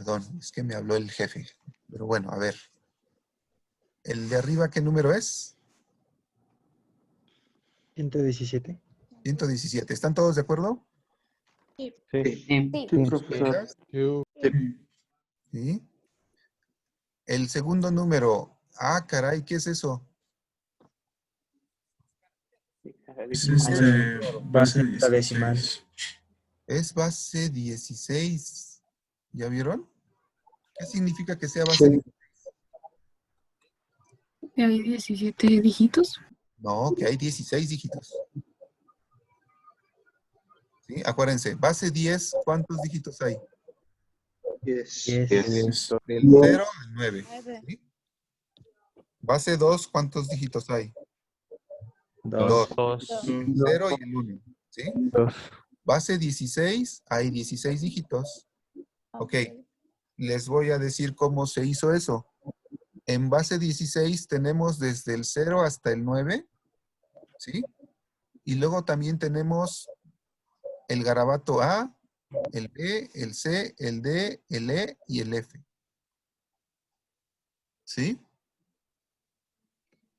Speaker 3: Perdón, es que me habló el jefe. Pero bueno, a ver. ¿El de arriba qué número es?
Speaker 6: 117.
Speaker 3: 117. ¿Están todos de acuerdo?
Speaker 7: Sí.
Speaker 12: Sí.
Speaker 9: profesor.
Speaker 3: ¿Sí? El segundo número. Ah, caray, ¿qué es eso?
Speaker 11: Es base
Speaker 6: La decimal.
Speaker 11: 16.
Speaker 3: Es base 16. ¿Ya vieron? ¿Qué significa que sea base 16?
Speaker 14: ¿Hay 17 dígitos?
Speaker 3: No, que hay 16 dígitos. ¿Sí? Acuérdense, base 10, ¿cuántos dígitos hay?
Speaker 10: 10.
Speaker 3: Del 0 al 9. ¿Sí? Base 2, ¿cuántos dígitos hay? 2. El 0 y el 1. ¿Sí?
Speaker 6: 2.
Speaker 3: Base 16, hay 16 dígitos. Ok, les voy a decir cómo se hizo eso. En base 16 tenemos desde el 0 hasta el 9, ¿sí? Y luego también tenemos el garabato A, el B, el C, el D, el E y el F. ¿Sí?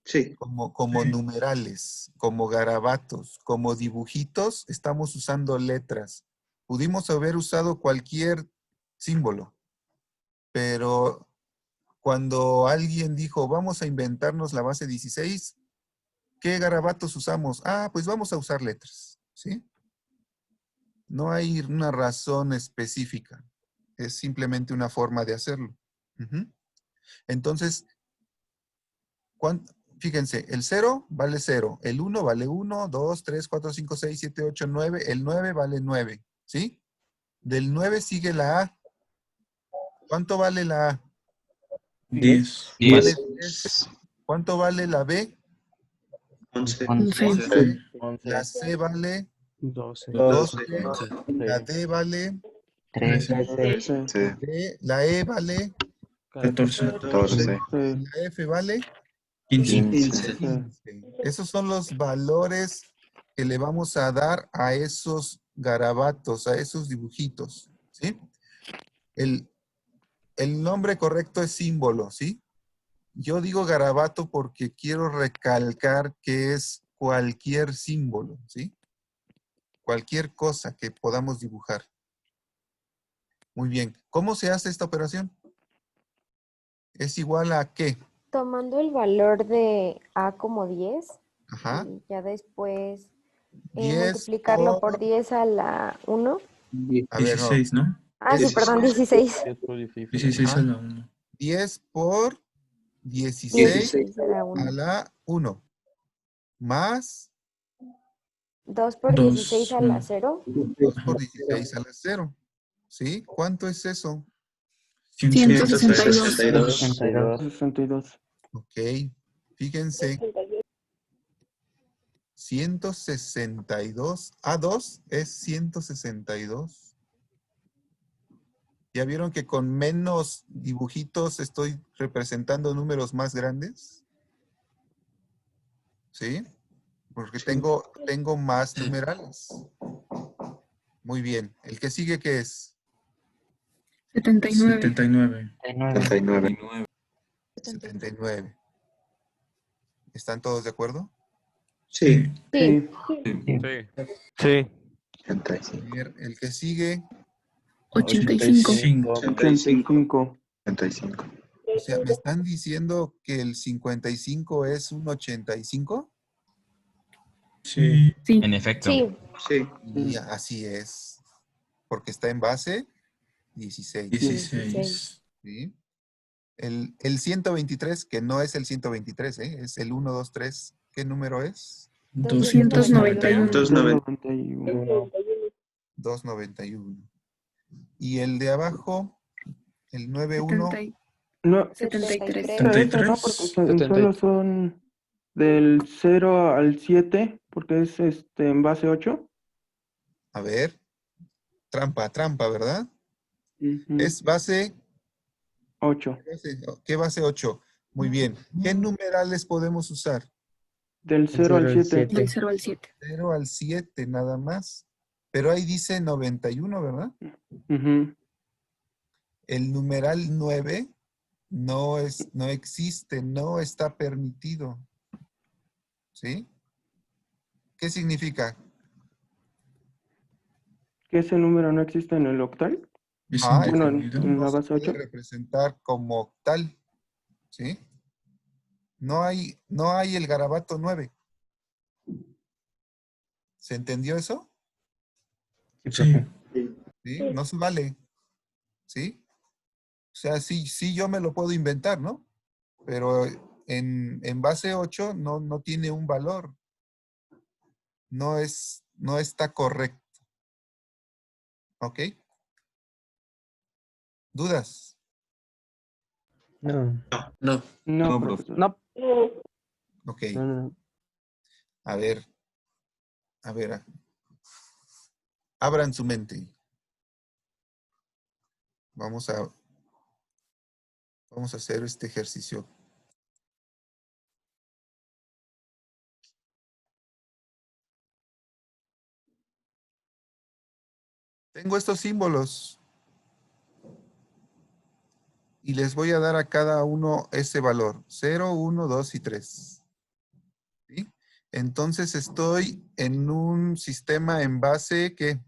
Speaker 10: Sí.
Speaker 3: Como numerales, como garabatos, como dibujitos, estamos usando letras. Pudimos haber usado cualquier símbolo, pero cuando alguien dijo, vamos a inventarnos la base 16, ¿qué garabatos usamos? Ah, pues vamos a usar letras, ¿sí? No hay una razón específica. Es simplemente una forma de hacerlo. Entonces, fíjense, el 0 vale 0, el 1 vale 1, 2, 3, 4, 5, 6, 7, 8, 9, el 9 vale 9, ¿sí? Del 9 sigue la A. ¿Cuánto vale la A?
Speaker 11: 10.
Speaker 3: Vale 10. ¿Cuánto vale la B?
Speaker 10: 11.
Speaker 3: 11. La C vale
Speaker 9: 12.
Speaker 3: 12. La D vale
Speaker 10: 13.
Speaker 3: la E vale
Speaker 11: 14.
Speaker 3: La F vale
Speaker 11: 15.
Speaker 3: 15. Esos son los valores que le vamos a dar a esos garabatos, a esos dibujitos, ¿sí? El nombre correcto es símbolo, ¿sí? Yo digo garabato porque quiero recalcar que es cualquier símbolo, ¿sí? Cualquier cosa que podamos dibujar. Muy bien. ¿Cómo se hace esta operación? ¿Es igual a qué?
Speaker 15: Tomando el valor de A como 10,
Speaker 3: Ajá.
Speaker 15: y ya después
Speaker 3: 10
Speaker 15: multiplicarlo por 10 a la 1.
Speaker 3: A ver, no.
Speaker 11: 16, ¿no?
Speaker 15: Ah, sí, perdón, 16.
Speaker 11: 16 a la 1.
Speaker 3: 10 por 16
Speaker 15: 16 a la 1.
Speaker 3: a la 1. Más
Speaker 15: 2 por 16 a la 0.
Speaker 3: 2 por 16 a la 0. ¿Sí? ¿Cuánto es eso?
Speaker 9: 162.
Speaker 3: Ok. Fíjense. 162. A2 es 162. ¿Ya vieron que con menos dibujitos estoy representando números más grandes? ¿Sí? Porque tengo más numerales. Muy bien. ¿El que sigue qué es?
Speaker 11: 79.
Speaker 3: 79. ¿Están todos de acuerdo?
Speaker 10: Sí.
Speaker 15: Sí.
Speaker 9: Sí.
Speaker 3: A ver, el que sigue.
Speaker 14: 85.
Speaker 9: 85.
Speaker 3: O sea, ¿me están diciendo que el 55 es un 85?
Speaker 11: Sí.
Speaker 5: En efecto.
Speaker 15: Sí.
Speaker 3: Y así es. Porque está en base 16.
Speaker 11: 16.
Speaker 3: ¿Sí? El 123, que no es el 123, es el 1, 2, 3. ¿Qué número es?
Speaker 14: 291.
Speaker 3: 291. Y el de abajo, el 91.
Speaker 9: No,
Speaker 14: 73.
Speaker 9: Eso no, porque solo son del 0 al 7, porque es en base 8.
Speaker 3: A ver. Trampa, ¿verdad? Es base
Speaker 9: 8.
Speaker 3: ¿Qué base 8? Muy bien. ¿Qué numerales podemos usar?
Speaker 9: Del 0 al 7.
Speaker 14: Del 0 al 7.
Speaker 3: 0 al 7 nada más. Pero ahí dice 91, ¿verdad? el numeral 9 no existe, no está permitido. ¿Sí? ¿Qué significa?
Speaker 9: ¿Que ese número no existe en el octal? Bueno, en la
Speaker 3: no se
Speaker 9: base 8.
Speaker 3: puede representar como octal. ¿Sí? No hay el garabato 9. ¿Se entendió eso?
Speaker 11: Sí.
Speaker 3: ¿Sí? No se vale. ¿Sí? O sea, sí yo me lo puedo inventar, ¿no? Pero en base 8 no tiene un valor. No está correcto. ¿Ok? ¿Dudas?
Speaker 6: No.
Speaker 11: No.
Speaker 9: No, profesor.
Speaker 4: No.
Speaker 3: Ok.
Speaker 9: No.
Speaker 3: A ver. Abran su mente. Vamos a hacer este ejercicio. Tengo estos símbolos. Y les voy a dar a cada uno ese valor. 0, 1, 2 y 3. ¿Sí? Entonces estoy en un sistema en base, ¿qué?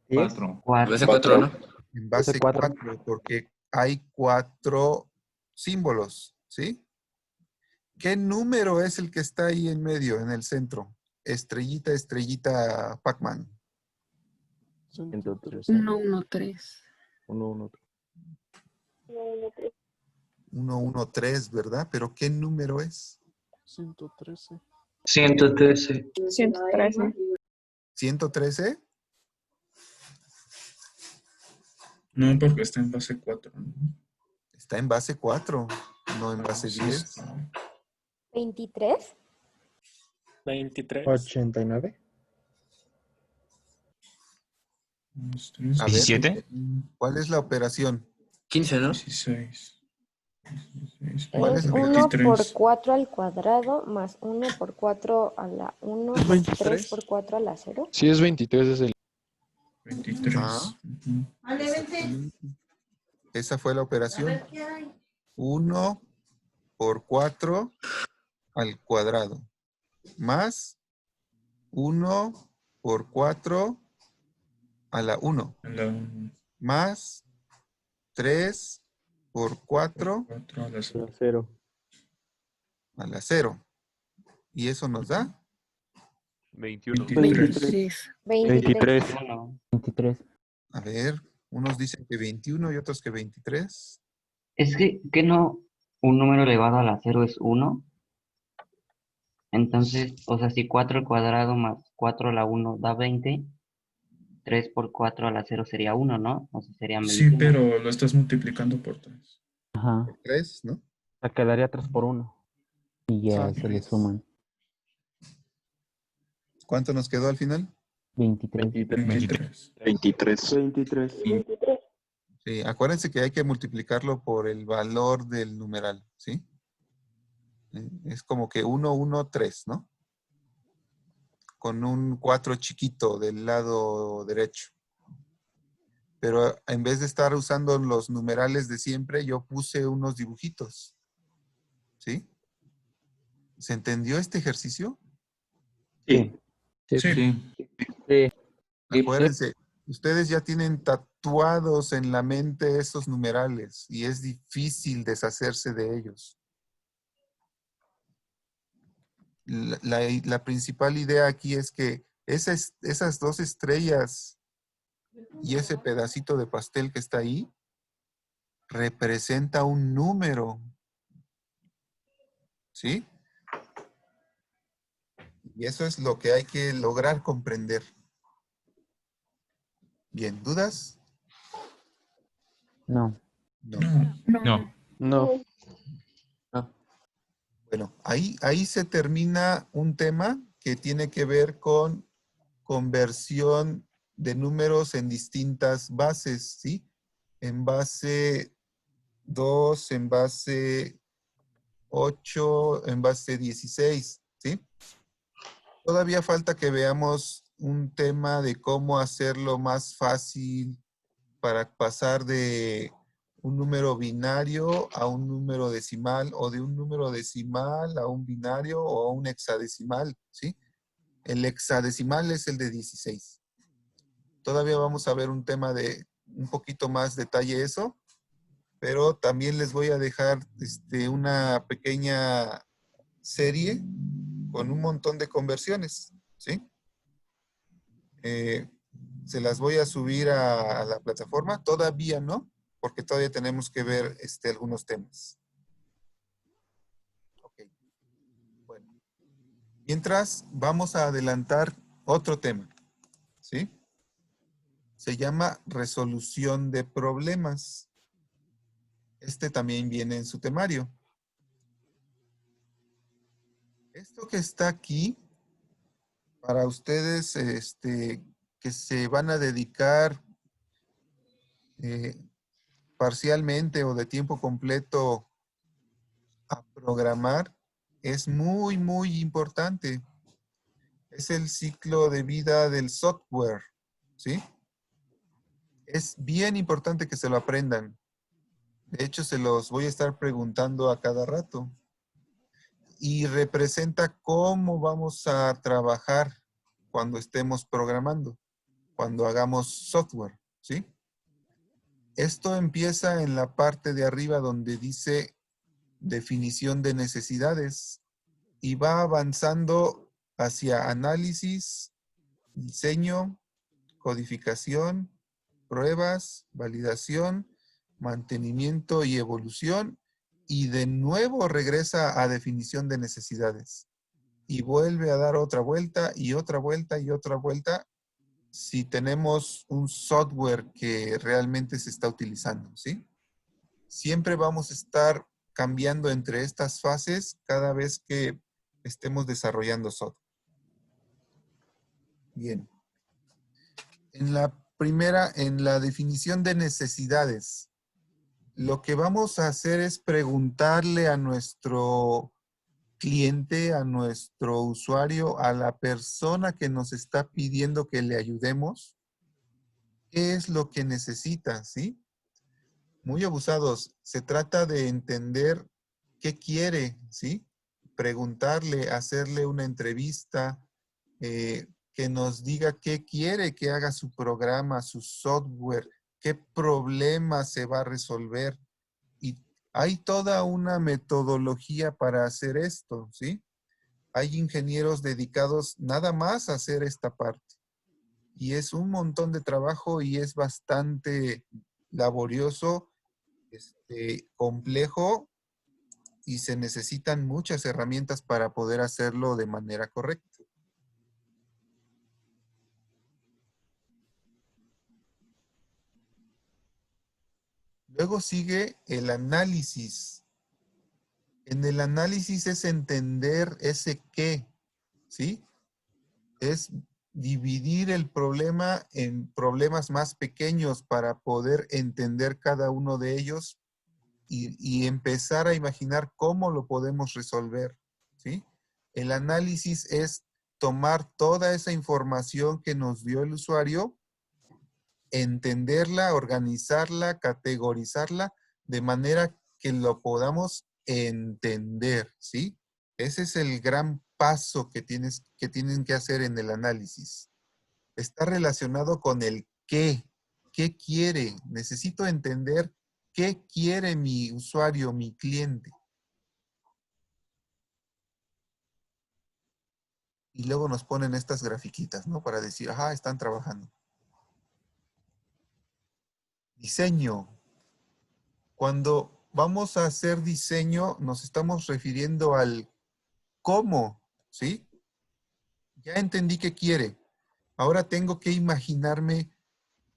Speaker 5: 4.
Speaker 1: Base 4, ¿no?
Speaker 3: En base 4, porque hay 4 símbolos, ¿sí? ¿Qué número es el que está ahí en medio, en el centro? Estrellita, estrellita, Pac-Man.
Speaker 4: 113.
Speaker 14: 113.
Speaker 4: 113.
Speaker 3: 113, ¿verdad? Pero ¿qué número es?
Speaker 1: 113.
Speaker 7: 113.
Speaker 3: 113.
Speaker 11: No, porque está en base 4.
Speaker 3: Está en base 4, no en base 10.
Speaker 15: 23.
Speaker 6: 89.
Speaker 3: A ver,
Speaker 5: 17.
Speaker 3: ¿cuál es la operación?
Speaker 1: 15, ¿no?
Speaker 11: 16.
Speaker 3: ¿Cuál es
Speaker 15: Es
Speaker 3: la
Speaker 15: 1
Speaker 3: operación?
Speaker 15: por 4 al cuadrado más 1 por 4 a la 1 más 3 por 4 a la 0.
Speaker 16: Sí, es 23 es el...
Speaker 11: 23.
Speaker 3: Exactamente. Esa fue la operación. 1 por 4 al cuadrado. Más 1 por 4 a la 1. Más 3 por 4
Speaker 11: a la
Speaker 4: 0.
Speaker 3: A la 0. ¿Y eso nos da?
Speaker 14: 21.
Speaker 15: 23.
Speaker 3: A ver, unos dicen que 21 y otros que 23.
Speaker 12: Es que no, un número elevado a la 0 es 1. Entonces, o sea, si 4 al cuadrado más 4 a la 1 da 20, 3 por 4 a la 0 sería 1, ¿no? O sea, sería 21.
Speaker 11: Sí, pero lo estás multiplicando por 3.
Speaker 12: Ajá.
Speaker 3: 3, ¿no?
Speaker 12: O sea, quedaría 3 por 1. Y ya
Speaker 3: Sí,
Speaker 12: se le suman.
Speaker 3: ¿Cuánto nos quedó al final?
Speaker 12: 23.
Speaker 9: 23.
Speaker 3: Sí, acuérdense que hay que multiplicarlo por el valor del numeral, ¿sí? Es como que 1, 1, 3, ¿no? Con un 4 chiquito del lado derecho. Pero en vez de estar usando los numerales de siempre, yo puse unos dibujitos. ¿Sí? ¿Se entendió este ejercicio?
Speaker 10: Sí.
Speaker 3: Acuérdense, ustedes ya tienen tatuados en la mente esos numerales y es difícil deshacerse de ellos. La principal idea aquí es que esas 2 estrellas y ese pedacito de pastel que está ahí representa un número. ¿Sí? Y eso es lo que hay que lograr comprender. Bien, ¿dudas?
Speaker 12: No.
Speaker 16: No.
Speaker 3: Bueno, ahí se termina un tema que tiene que ver con conversión de números en distintas bases, ¿sí? En base 2, en base 8, en base 16, ¿sí? Todavía falta que veamos un tema de cómo hacerlo más fácil para pasar de un número binario a un número decimal, o de un número decimal a un binario o a un hexadecimal, ¿sí? El hexadecimal es el de 16. Todavía vamos a ver un tema de un poquito más detalle eso, pero también les voy a dejar una pequeña serie con un montón de conversiones, ¿sí? Se las voy a subir a la plataforma. Todavía no, porque todavía tenemos que ver algunos temas. Ok. Bueno. Mientras, vamos a adelantar otro tema, ¿sí? Se llama resolución de problemas. Este también viene en su temario. Esto que está aquí, para ustedes que se van a dedicar parcialmente o de tiempo completo a programar, es muy, muy importante. Es el ciclo de vida del software, ¿sí? Es bien importante que se lo aprendan. De hecho, se los voy a estar preguntando a cada rato. Y representa cómo vamos a trabajar cuando estemos programando, cuando hagamos software, ¿sí? Esto empieza en la parte de arriba donde dice definición de necesidades y va avanzando hacia análisis, diseño, codificación, pruebas, validación, mantenimiento y evolución, y de nuevo regresa a definición de necesidades. Y vuelve a dar otra vuelta y otra vuelta y otra vuelta si tenemos un software que realmente se está utilizando, ¿sí? Siempre vamos a estar cambiando entre estas fases cada vez que estemos desarrollando software. Bien. En la primera, en la definición de necesidades, lo que vamos a hacer es preguntarle a nuestro cliente, a nuestro usuario, a la persona que nos está pidiendo que le ayudemos, qué es lo que necesita, ¿sí? Muy abusados. Se trata de entender qué quiere, ¿sí? Preguntarle, hacerle una entrevista, que nos diga qué quiere que haga su programa, su software, qué problema se va a resolver. Y hay toda una metodología para hacer esto, ¿sí? Hay ingenieros dedicados nada más a hacer esta parte. Y es un montón de trabajo y es bastante laborioso, complejo, y se necesitan muchas herramientas para poder hacerlo de manera correcta. Luego sigue el análisis. En el análisis es entender ese qué, ¿sí? Es dividir el problema en problemas más pequeños para poder entender cada uno de ellos y empezar a imaginar cómo lo podemos resolver, ¿sí? El análisis es tomar toda esa información que nos dio el usuario, entenderla, organizarla, categorizarla, de manera que lo podamos entender, ¿sí? Ese es el gran paso que tienen que hacer en el análisis. Está relacionado con el qué. ¿Qué quiere? Necesito entender qué quiere mi usuario, mi cliente. Y luego nos ponen estas grafiquitas, ¿no? Para decir, ajá, están trabajando. Diseño. Cuando vamos a hacer diseño, nos estamos refiriendo al cómo, ¿sí? Ya entendí qué quiere. Ahora tengo que imaginarme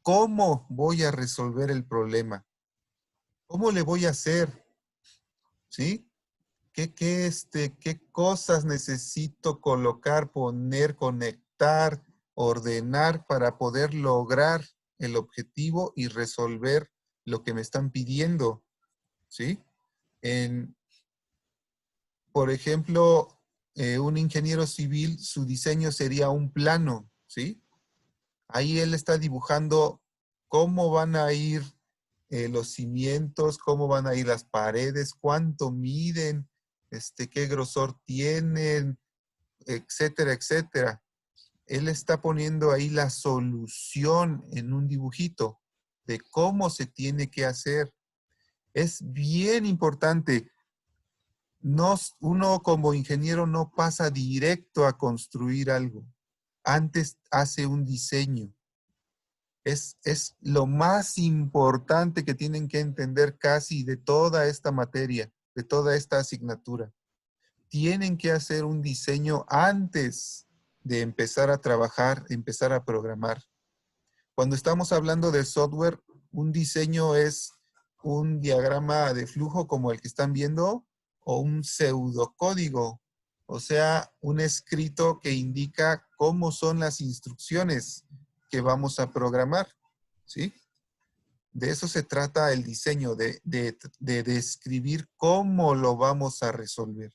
Speaker 3: cómo voy a resolver el problema. ¿Cómo le voy a hacer? ¿Sí? ¿Qué cosas necesito colocar, poner, conectar, ordenar para poder lograr el objetivo y resolver lo que me están pidiendo? ¿Sí? Por ejemplo, un ingeniero civil, su diseño sería un plano, ¿sí? Ahí él está dibujando cómo van a ir los cimientos, cómo van a ir las paredes, cuánto miden, qué grosor tienen, etcétera, etcétera. Él está poniendo ahí la solución en un dibujito de cómo se tiene que hacer. Es bien importante. Uno como ingeniero no pasa directo a construir algo. Antes hace un diseño. Es lo más importante que tienen que entender casi de toda esta materia, de toda esta asignatura. Tienen que hacer un diseño antes de empezar a trabajar, empezar a programar. Cuando estamos hablando de software, un diseño es un diagrama de flujo como el que están viendo o un pseudocódigo, o sea, un escrito que indica cómo son las instrucciones que vamos a programar, ¿sí? De eso se trata el diseño, de describir cómo lo vamos a resolver.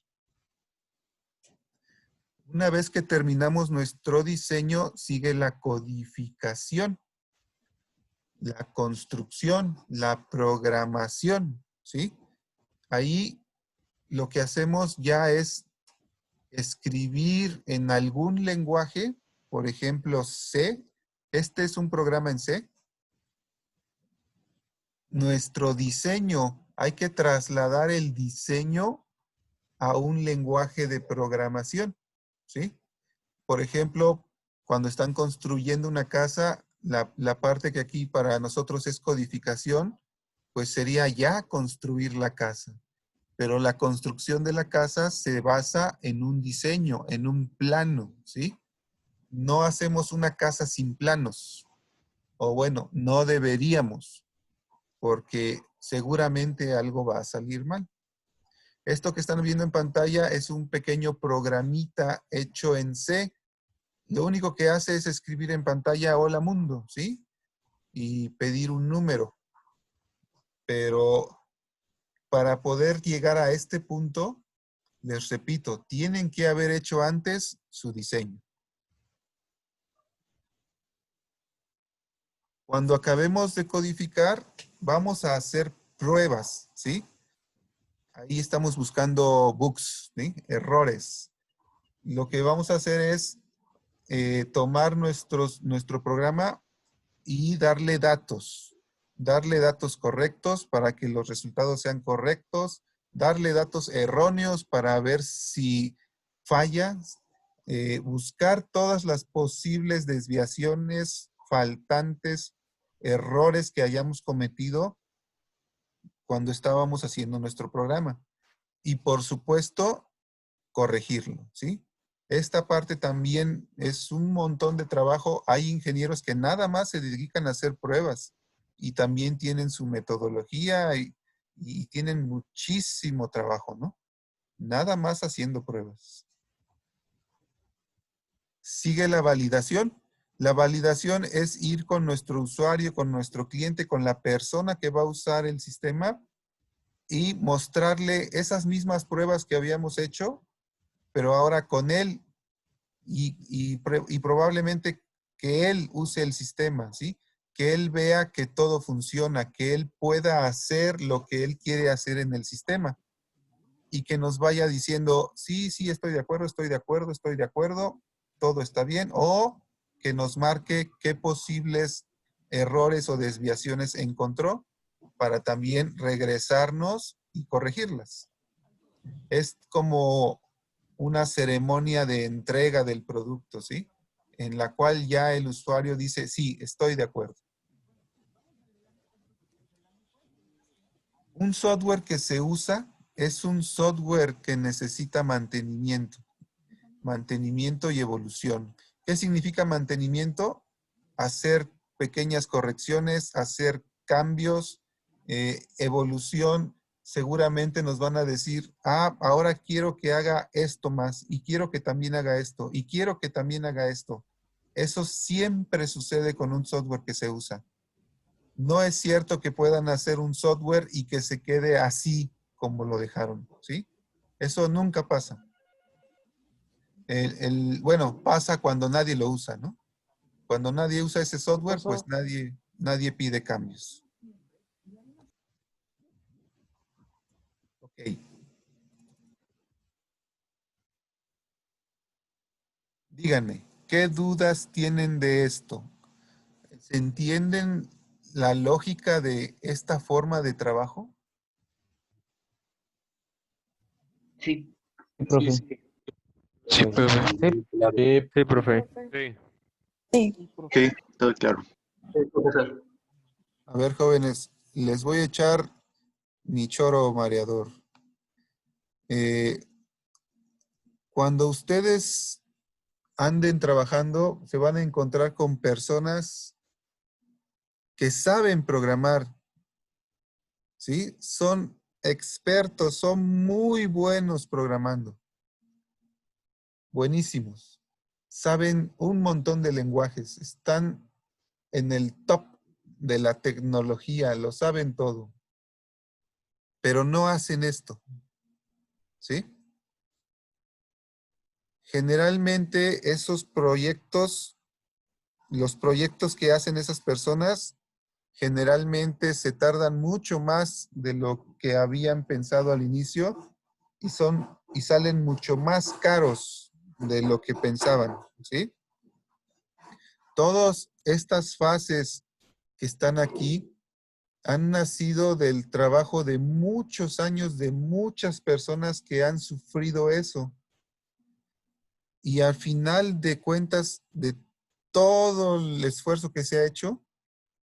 Speaker 3: Una vez que terminamos nuestro diseño, sigue la codificación, la construcción, la programación, ¿sí? Ahí lo que hacemos ya es escribir en algún lenguaje, por ejemplo, C. Este es un programa en C. Nuestro diseño, hay que trasladar el diseño a un lenguaje de programación, ¿sí? Por ejemplo, cuando están construyendo una casa, la parte que aquí para nosotros es codificación, pues sería ya construir la casa. Pero la construcción de la casa se basa en un diseño, en un plano, ¿sí? No hacemos una casa sin planos. O bueno, no deberíamos, porque seguramente algo va a salir mal. Esto que están viendo en pantalla es un pequeño programita hecho en C. Lo único que hace es escribir en pantalla hola mundo, ¿sí? Y pedir un número. Pero para poder llegar a este punto, les repito, tienen que haber hecho antes su diseño. Cuando acabemos de codificar, vamos a hacer pruebas, ¿sí? Ahí estamos buscando bugs, ¿sí? Errores. Lo que vamos a hacer es tomar nuestro programa y darle datos correctos para que los resultados sean correctos, darle datos erróneos para ver si falla, buscar todas las posibles desviaciones, faltantes, errores que hayamos cometido cuando estábamos haciendo nuestro programa. Y por supuesto, corregirlo, ¿sí? Esta parte también es un montón de trabajo. Hay ingenieros que nada más se dedican a hacer pruebas y también tienen su metodología y tienen muchísimo trabajo, ¿no? Nada más haciendo pruebas. Sigue la validación. La validación es ir con nuestro usuario, con nuestro cliente, con la persona que va a usar el sistema y mostrarle esas mismas pruebas que habíamos hecho, pero ahora con él y probablemente que él use el sistema, ¿sí? Que él vea que todo funciona, que él pueda hacer lo que él quiere hacer en el sistema y que nos vaya diciendo, sí, estoy de acuerdo, todo está bien, o que nos marque qué posibles errores o desviaciones encontró para también regresarnos y corregirlas. Es como una ceremonia de entrega del producto, ¿sí? En la cual ya el usuario dice, sí, estoy de acuerdo. Un software que se usa es un software que necesita mantenimiento y evolución. ¿Qué significa mantenimiento? Hacer pequeñas correcciones, hacer cambios, evolución. Seguramente nos van a decir, ahora quiero que haga esto más, y quiero que también haga esto, y quiero que también haga esto. Eso siempre sucede con un software que se usa. No es cierto que puedan hacer un software y que se quede así como lo dejaron, ¿sí? Eso nunca pasa. Bueno, pasa cuando nadie lo usa, ¿no? Cuando nadie usa ese software, pues nadie Nadie pide cambios. Ok. Díganme, ¿qué dudas tienen de esto? ¿Se entienden la lógica de esta forma de trabajo?
Speaker 12: Sí.
Speaker 4: Profe.
Speaker 1: Sí, profe.
Speaker 6: Sí, profe.
Speaker 7: Sí.
Speaker 10: Sí, todo claro.
Speaker 3: A ver, jóvenes, les voy a echar mi choro mareador. Cuando ustedes anden trabajando, se van a encontrar con personas que saben programar, ¿sí? Son expertos, son muy buenos programando. Buenísimos. Saben un montón de lenguajes, están en el top de la tecnología, lo saben todo. Pero no hacen esto, ¿sí? Generalmente esos proyectos, los proyectos que hacen esas personas, generalmente se tardan mucho más de lo que habían pensado al inicio y salen mucho más caros de lo que pensaban, ¿sí? Todas estas fases que están aquí han nacido del trabajo de muchos años de muchas personas que han sufrido eso. Y al final de cuentas, de todo el esfuerzo que se ha hecho,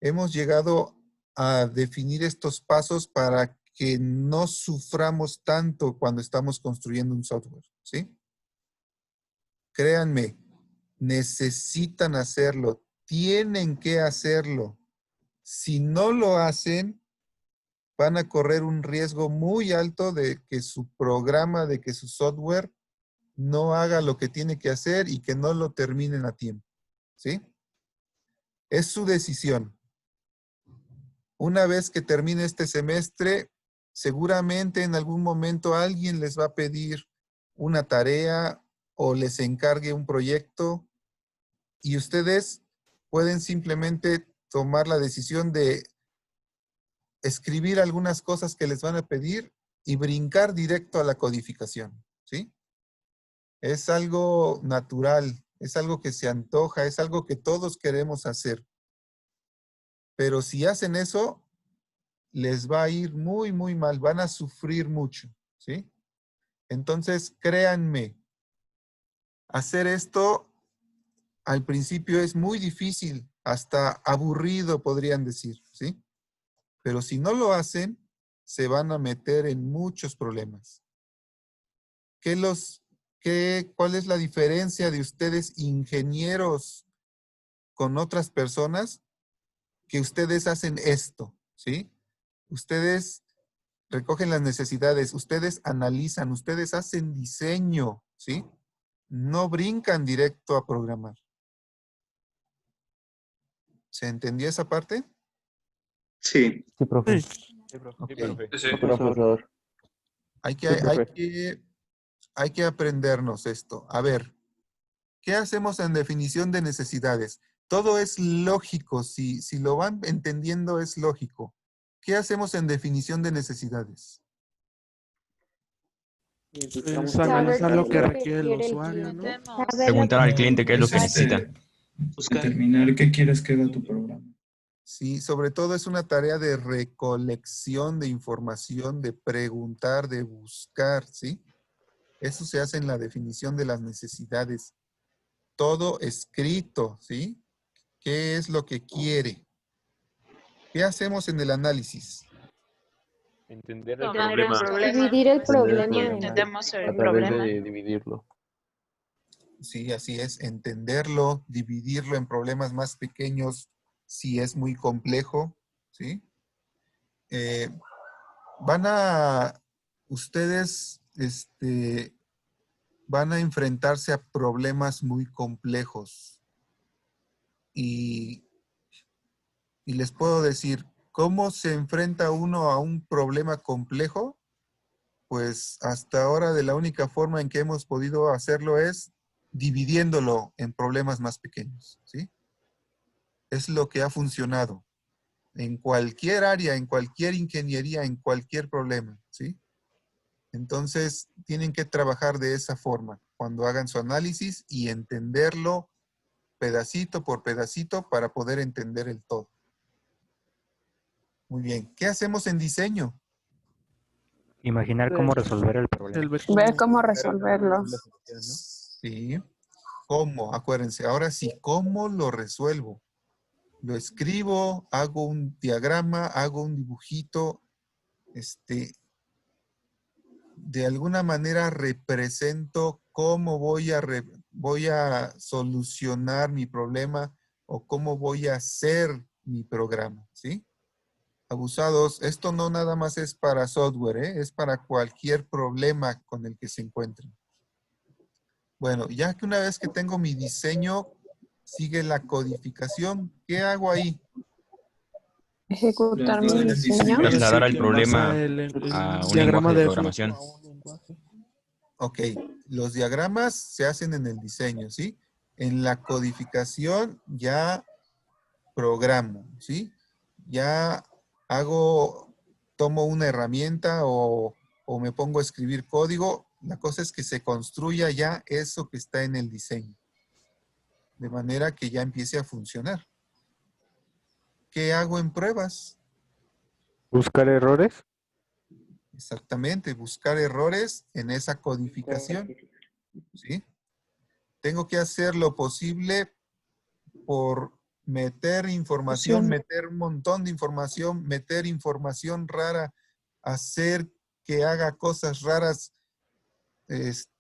Speaker 3: hemos llegado a definir estos pasos para que no suframos tanto cuando estamos construyendo un software, ¿sí? Créanme, necesitan hacerlo, tienen que hacerlo. Si no lo hacen, van a correr un riesgo muy alto de que su programa, de que su software no haga lo que tiene que hacer y que no lo terminen a tiempo, ¿sí? Es su decisión. Una vez que termine este semestre, seguramente en algún momento alguien les va a pedir una tarea o les encargue un proyecto y ustedes pueden simplemente tomar la decisión de escribir algunas cosas que les van a pedir y brincar directo a la codificación, ¿sí? Es algo natural, es algo que se antoja, es algo que todos queremos hacer. Pero si hacen eso, les va a ir muy, muy mal, van a sufrir mucho, ¿sí? Entonces, créanme, hacer esto al principio es muy difícil, hasta aburrido podrían decir, ¿sí? Pero si no lo hacen, se van a meter en muchos problemas. ¿Cuál es la diferencia de ustedes, ingenieros, con otras personas? Que ustedes hacen esto, ¿sí? Ustedes recogen las necesidades, ustedes analizan, ustedes hacen diseño, ¿sí? No brincan directo a programar. ¿Se entendió esa parte?
Speaker 10: Sí.
Speaker 4: Sí, profe.
Speaker 3: Ok.
Speaker 14: Sí.
Speaker 9: Profesor.
Speaker 3: Hay
Speaker 9: profe.
Speaker 3: que aprendernos esto. A ver, ¿qué hacemos en definición de necesidades? Todo es lógico, si lo van entendiendo es lógico. ¿Qué hacemos en definición de necesidades?
Speaker 1: Es analizar lo que requiere el usuario, ¿no?
Speaker 5: Preguntar al cliente qué es lo que
Speaker 11: Es
Speaker 5: necesita.
Speaker 11: Determinar qué quieres que haga tu programa.
Speaker 3: Sí, sobre todo es una tarea de recolección de información, de preguntar, de buscar, ¿sí? Eso se hace en la definición de las necesidades. Todo escrito, ¿sí? ¿Qué es lo que quiere? ¿Qué hacemos en el análisis?
Speaker 14: Entender el
Speaker 7: Entender el
Speaker 14: problema.
Speaker 7: problema.
Speaker 15: Dividir el
Speaker 4: Entender el
Speaker 15: problema
Speaker 7: Y
Speaker 15: en...
Speaker 4: problema
Speaker 7: entendemos el
Speaker 4: a través
Speaker 7: problema.
Speaker 4: de dividirlo.
Speaker 3: Sí, así es, entenderlo, dividirlo en problemas más pequeños si es muy complejo, ¿sí? Ustedes van a enfrentarse a problemas muy complejos y les puedo decir, ¿cómo se enfrenta uno a un problema complejo? Pues hasta ahora de la única forma en que hemos podido hacerlo es dividiéndolo en problemas más pequeños, ¿sí? Es lo que ha funcionado. en cualquier área, en cualquier ingeniería, en cualquier problema, ¿sí? Entonces, tienen que trabajar de esa forma cuando hagan su análisis y entenderlo pedacito por pedacito para poder entender el todo. Muy bien. ¿Qué hacemos en diseño?
Speaker 6: Imaginar cómo resolver el problema.
Speaker 15: Ver cómo resolverlo.
Speaker 3: Sí. ¿Cómo? Acuérdense. Ahora sí, ¿cómo lo resuelvo? Lo escribo, hago un diagrama, hago un dibujito, de alguna manera represento cómo voy a solucionar mi problema o cómo voy a hacer mi programa, ¿sí? Abusados, esto no nada más es para software, es para cualquier problema con el que se encuentren. Bueno, ya que una vez que tengo mi diseño, sigue la codificación. ¿Qué hago ahí?
Speaker 15: Ejecutar mi diseño.
Speaker 5: Trasladar el problema a un lenguaje de programación.
Speaker 3: Ok, los diagramas se hacen en el diseño, ¿sí? En la codificación ya programo, ¿sí? Ya tomo una herramienta o me pongo a escribir código. La cosa es que se construya ya eso que está en el diseño. De manera que ya empiece a funcionar. ¿Qué hago en pruebas?
Speaker 6: ¿Buscar errores?
Speaker 3: Exactamente, buscar errores en esa codificación, ¿sí? Tengo que hacer lo posible por meter información, meter un montón de información, meter información rara, hacer que haga cosas raras,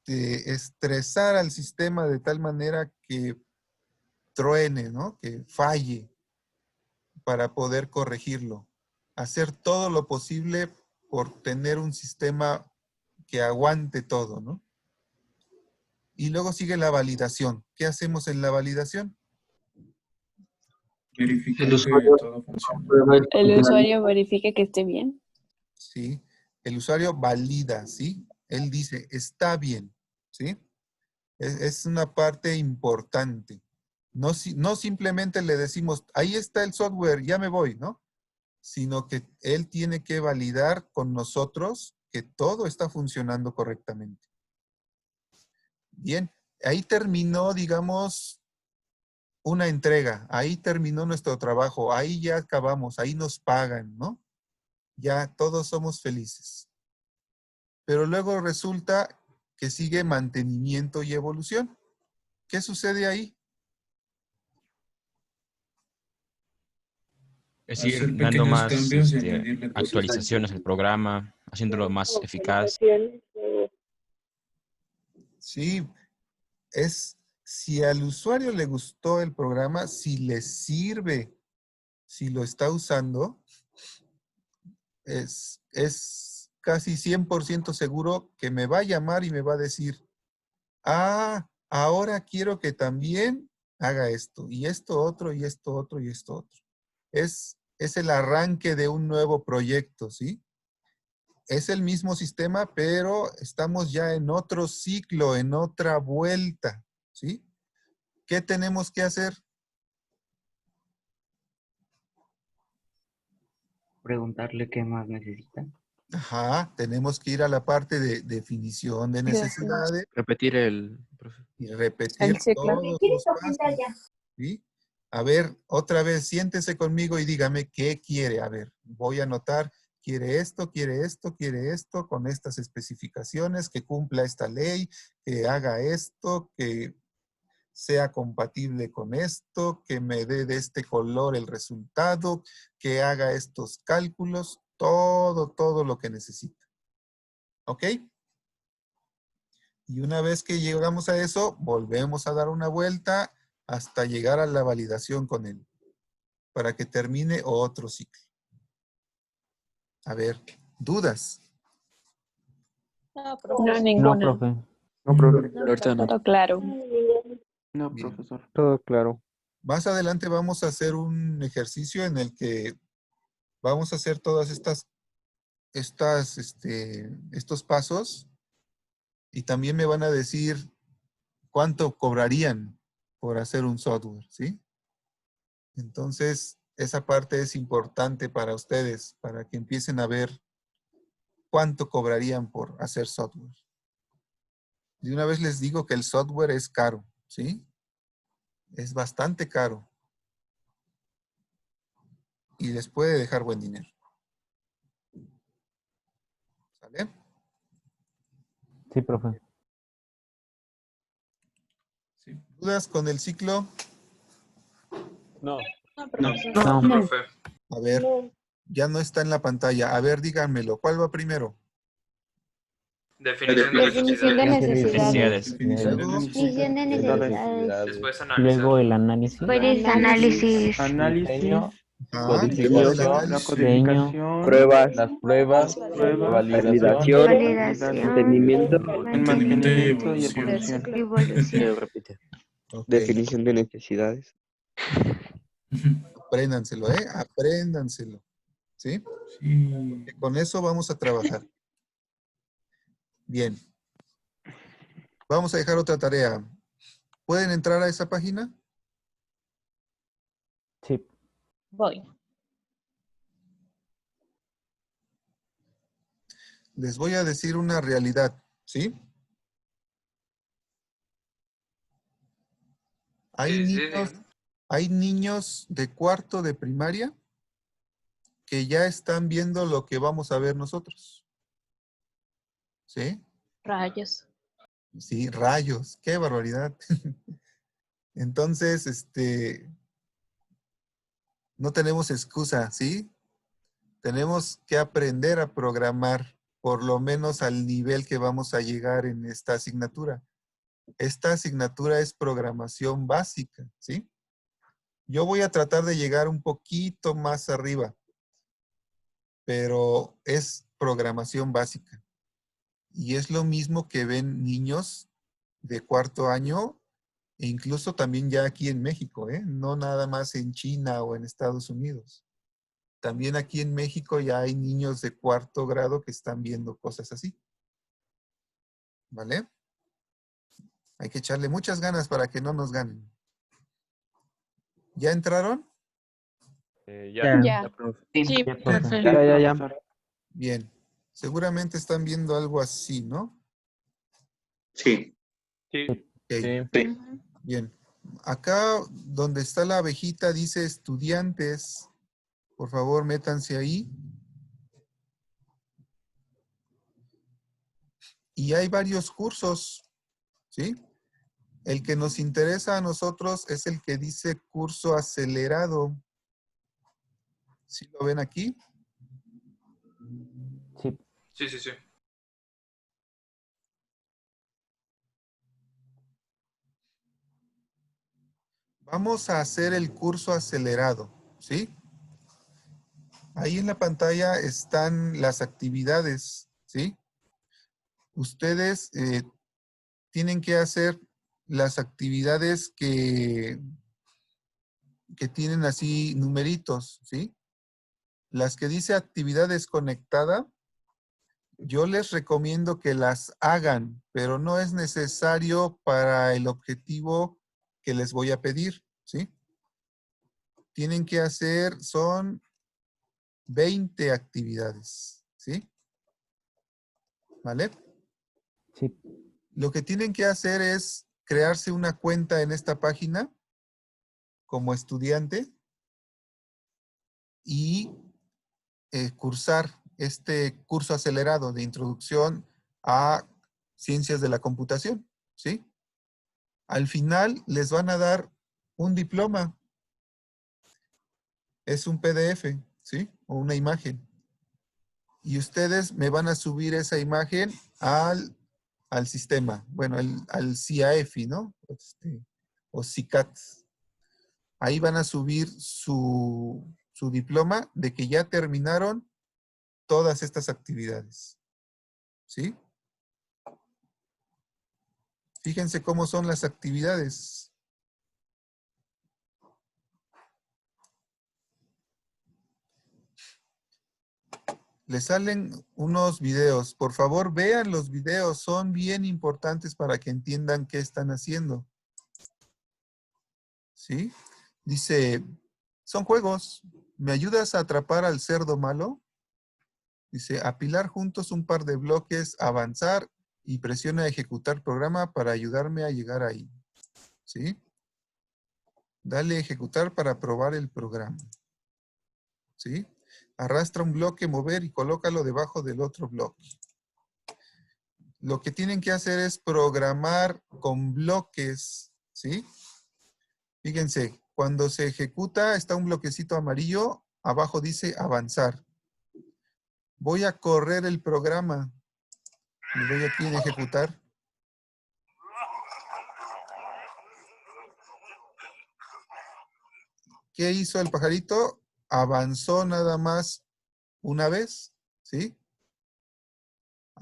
Speaker 3: estresar al sistema de tal manera que truene, ¿no? Que falle para poder corregirlo. Hacer todo lo posible por tener un sistema que aguante todo, ¿no? Y luego sigue la validación. ¿Qué hacemos en la validación?
Speaker 11: Verificar que todo funciona.
Speaker 15: El usuario verifique que esté bien.
Speaker 3: Sí. El usuario valida, ¿sí? Él dice, está bien, ¿sí? Es una parte importante. No simplemente le decimos, ahí está el software, ya me voy, ¿no? Sino que él tiene que validar con nosotros que todo está funcionando correctamente. Bien, ahí terminó, digamos, una entrega. Ahí terminó nuestro trabajo. Ahí ya acabamos. Ahí nos pagan, ¿no? Ya todos somos felices. Pero luego resulta que sigue mantenimiento y evolución. ¿Qué sucede ahí?
Speaker 5: Es decir,
Speaker 11: Hacer
Speaker 5: dando
Speaker 11: pequeños
Speaker 5: más
Speaker 11: cambios y añadirle cosas.
Speaker 5: actualizaciones al programa, haciéndolo más eficaz.
Speaker 3: Sí, si al usuario le gustó el programa, si le sirve, si lo está usando, es casi 100% seguro que me va a llamar y me va a decir, ahora quiero que también haga esto, y esto otro, y esto otro, y esto otro. Es el arranque de un nuevo proyecto, ¿sí? Es el mismo sistema, pero estamos ya en otro ciclo, en otra vuelta, ¿sí? ¿Qué tenemos que hacer?
Speaker 12: Preguntarle qué más necesita.
Speaker 3: Ajá, tenemos que ir a la parte de definición de necesidades.
Speaker 1: Repetir el proceso.
Speaker 3: Y repetir todos los pasos, ¿sí? A ver, otra vez, siéntese conmigo y dígame qué quiere. A ver, voy a anotar, quiere esto, con estas especificaciones, que cumpla esta ley, que haga esto, que sea compatible con esto, que me dé de este color el resultado, que haga estos cálculos, todo lo que necesita. ¿Ok? Y una vez que llegamos a eso, volvemos a dar una vuelta hasta llegar a la validación con él, para que termine otro ciclo. A ver, ¿dudas?
Speaker 15: No, ninguna.
Speaker 6: No, profe.
Speaker 9: No, profe.
Speaker 15: Todo claro.
Speaker 9: No,
Speaker 3: Bien.
Speaker 9: profesor.
Speaker 6: Todo claro.
Speaker 3: Más adelante vamos a hacer un ejercicio en el que vamos a hacer todas estos pasos y también me van a decir cuánto cobrarían por hacer un software, ¿sí? Entonces, esa parte es importante para ustedes, para que empiecen a ver cuánto cobrarían por hacer software. De una vez les digo que el software es caro, ¿sí? Es bastante caro. Y les puede dejar buen dinero. ¿Sale?
Speaker 4: Sí, profe.
Speaker 3: ¿Dudas con el ciclo?
Speaker 14: No.
Speaker 13: No, profe.
Speaker 3: A ver, ya no está en la pantalla. A ver, díganmelo. ¿Cuál va primero?
Speaker 13: Definición
Speaker 15: Definición de necesidades.
Speaker 8: Definición de necesidades.
Speaker 13: Después análisis.
Speaker 4: Luego el análisis.
Speaker 8: Pues análisis.
Speaker 9: Análisis,
Speaker 4: Diseño,
Speaker 3: Codificación,
Speaker 9: la codificación,
Speaker 16: Pruebas,
Speaker 4: las pruebas, validación,
Speaker 8: Validación.
Speaker 16: mantenimiento,
Speaker 9: el mantenimiento y evolución.
Speaker 8: Evolución.
Speaker 3: Ok.
Speaker 16: definición de necesidades.
Speaker 3: Apréndanselo, ¿eh? Apréndanselo. ¿Sí?
Speaker 11: Sí.
Speaker 3: Que con eso vamos a trabajar. Bien. Vamos a dejar otra tarea. ¿Pueden entrar a esa página?
Speaker 4: Sí.
Speaker 7: Voy.
Speaker 3: Les voy a decir una realidad, ¿sí? Hay niños de cuarto de primaria que ya están viendo lo que vamos a ver nosotros. ¿Sí?
Speaker 7: Rayos.
Speaker 3: Sí, rayos. ¡Qué barbaridad! Entonces, no tenemos excusa, ¿sí? Tenemos que aprender a programar, por lo menos al nivel que vamos a llegar en esta asignatura. Esta asignatura es programación básica, ¿sí? Yo voy a tratar de llegar un poquito más arriba, pero es programación básica. Y es lo mismo que ven niños de cuarto año, e incluso también ya aquí en México, ¿eh? No nada más en China o en Estados Unidos. También aquí en México ya hay niños de cuarto grado que están viendo cosas así. ¿Vale? Hay que echarle muchas ganas para que no nos ganen. ¿Ya entraron?
Speaker 15: Ya.
Speaker 7: Sí, profe.
Speaker 9: Ya.
Speaker 3: Bien. Seguramente están viendo algo así, ¿no?
Speaker 10: Sí.
Speaker 3: Ok.
Speaker 10: Sí.
Speaker 3: Bien. Acá donde está la abejita dice estudiantes. Por favor, métanse ahí. Y hay varios cursos, ¿sí? El que nos interesa a nosotros es el que dice curso acelerado. ¿Sí lo ven aquí?
Speaker 4: Sí.
Speaker 13: Sí.
Speaker 3: Vamos a hacer el curso acelerado, ¿sí? Ahí en la pantalla están las actividades, ¿sí? Ustedes tienen que hacer las actividades que tienen así numeritos, ¿sí? Las que dice actividad desconectada, yo les recomiendo que las hagan, pero no es necesario para el objetivo que les voy a pedir, ¿sí? Tienen que hacer, son 20 actividades, ¿sí? ¿Vale?
Speaker 4: Sí.
Speaker 3: Lo que tienen que hacer es crearse una cuenta en esta página como estudiante y cursar este curso acelerado de introducción a ciencias de la computación, ¿sí? Al final les van a dar un diploma. Es un PDF, ¿sí? O una imagen. Y ustedes me van a subir esa imagen al sistema. Bueno, al CIAFI, ¿no? O CICAT. Ahí van a subir su diploma de que ya terminaron todas estas actividades. ¿Sí? Fíjense cómo son las actividades. Les salen unos videos. Por favor, vean los videos. Son bien importantes para que entiendan qué están haciendo. ¿Sí? Dice, Son juegos. ¿Me ayudas a atrapar al cerdo malo? Dice, apilar juntos un par de bloques, avanzar y presiona ejecutar programa para ayudarme a llegar ahí. ¿Sí? Dale ejecutar para probar el programa. ¿Sí? Arrastra un bloque, mover y colócalo debajo del otro bloque. Lo que tienen que hacer es programar con bloques. ¿Sí? Fíjense, cuando se ejecuta está un bloquecito amarillo, abajo dice avanzar. Voy a correr el programa. Le doy aquí en ejecutar. ¿Qué hizo el pajarito? Avanzó nada más una vez, ¿sí?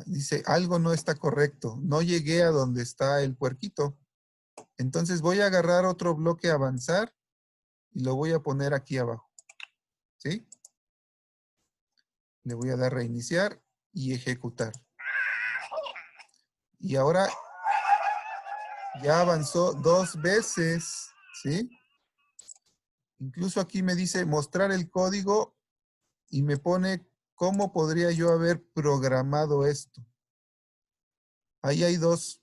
Speaker 3: Dice, algo no está correcto. No llegué a donde está el puerquito. Entonces voy a agarrar otro bloque avanzar y lo voy a poner aquí abajo, ¿sí? Le voy a dar reiniciar y ejecutar. Y ahora ya avanzó 2 veces, ¿sí? Incluso aquí me dice mostrar el código y me pone cómo podría yo haber programado esto. Ahí hay dos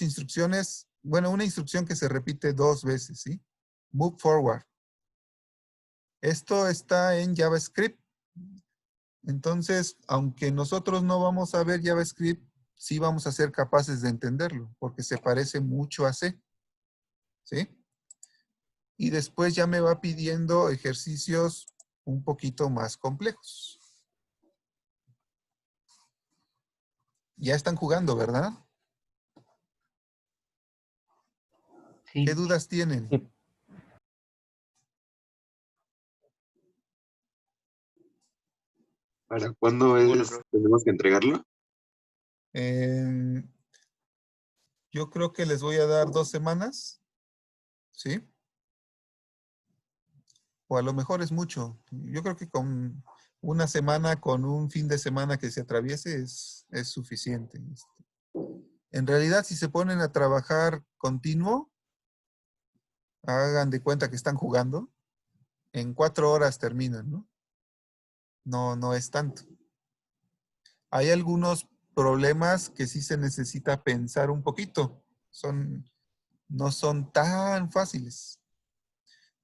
Speaker 3: instrucciones. Bueno, una instrucción que se repite 2 veces, ¿sí? Move forward. Esto está en JavaScript. Entonces, aunque nosotros no vamos a ver JavaScript, sí vamos a ser capaces de entenderlo, porque se parece mucho a C. ¿Sí? Y después ya me va pidiendo ejercicios un poquito más complejos. Ya están jugando, ¿verdad?
Speaker 12: Sí.
Speaker 3: ¿Qué dudas tienen?
Speaker 4: Sí.
Speaker 10: ¿Para cuándo tenemos que entregarlo?
Speaker 3: Yo creo que les voy a dar 2 semanas. ¿Sí? O a lo mejor es mucho. Yo creo que con una semana, con un fin de semana que se atraviese es suficiente. En realidad, si se ponen a trabajar continuo, hagan de cuenta que están jugando, en 4 horas terminan, ¿no? No es tanto. Hay algunos problemas que sí se necesita pensar un poquito. No son tan fáciles.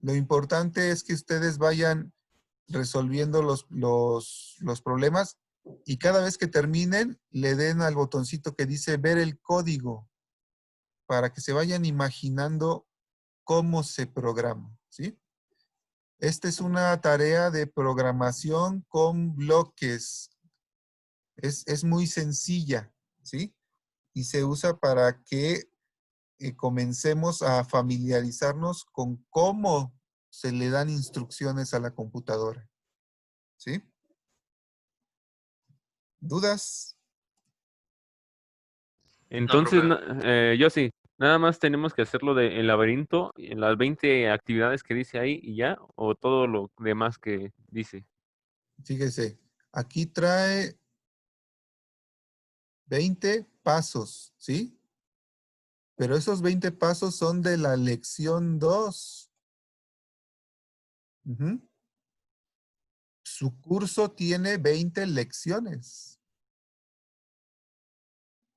Speaker 3: Lo importante es que ustedes vayan resolviendo los problemas y cada vez que terminen le den al botoncito que dice ver el código para que se vayan imaginando cómo se programa, ¿sí? Esta es una tarea de programación con bloques. Es muy sencilla, ¿sí? Y se usa para que comencemos a familiarizarnos con cómo se le dan instrucciones a la computadora. ¿Sí? ¿Dudas?
Speaker 14: Entonces, yo sí. Nada más tenemos que hacerlo el laberinto, en las 20 actividades que dice ahí y ya, o todo lo demás que dice.
Speaker 3: Fíjese, aquí trae 20 pasos, ¿sí? Pero esos 20 pasos son de la lección 2. Su curso tiene 20 lecciones.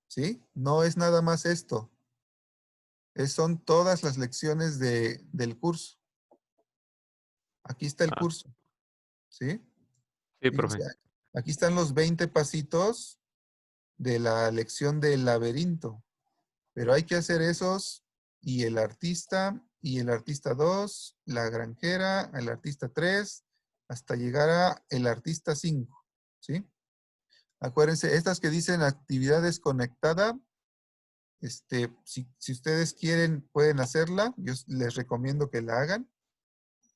Speaker 3: ¿Sí? No es nada más esto. Son todas las lecciones del curso. Aquí está el curso. ¿Sí?
Speaker 14: Sí, profe.
Speaker 3: Aquí están los 20 pasitos de la lección del laberinto. Pero hay que hacer esos y el artista 2, la granjera, el artista 3, hasta llegar a el artista 5. ¿Sí? Acuérdense, estas que dicen actividades conectada, si ustedes quieren, pueden hacerla. Yo les recomiendo que la hagan.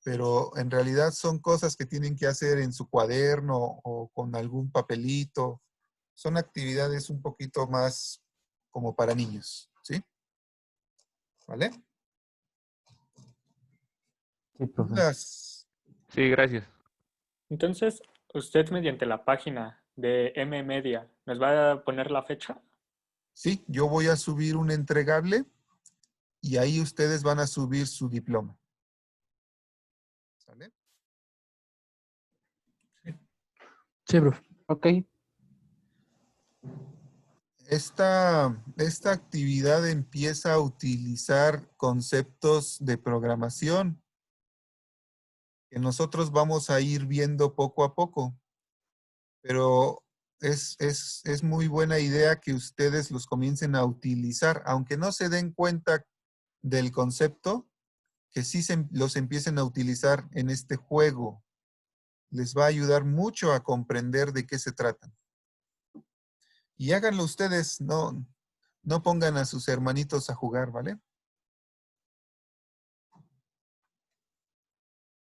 Speaker 3: Pero en realidad son cosas que tienen que hacer en su cuaderno o con algún papelito. Son actividades un poquito más como para niños. ¿Sí? ¿Vale?
Speaker 4: Sí, profe.
Speaker 14: Sí, gracias.
Speaker 17: Entonces, usted mediante la página de M-Media, ¿nos va a poner la fecha?
Speaker 3: Sí, yo voy a subir un entregable y ahí ustedes van a subir su diploma.
Speaker 1: Sí, profe.
Speaker 4: Ok.
Speaker 3: Esta actividad empieza a utilizar conceptos de programación que nosotros vamos a ir viendo poco a poco. Pero es muy buena idea que ustedes los comiencen a utilizar, aunque no se den cuenta del concepto, que sí los empiecen a utilizar en este juego. Les va a ayudar mucho a comprender de qué se trata. Y háganlo ustedes, no pongan a sus hermanitos a jugar, ¿vale?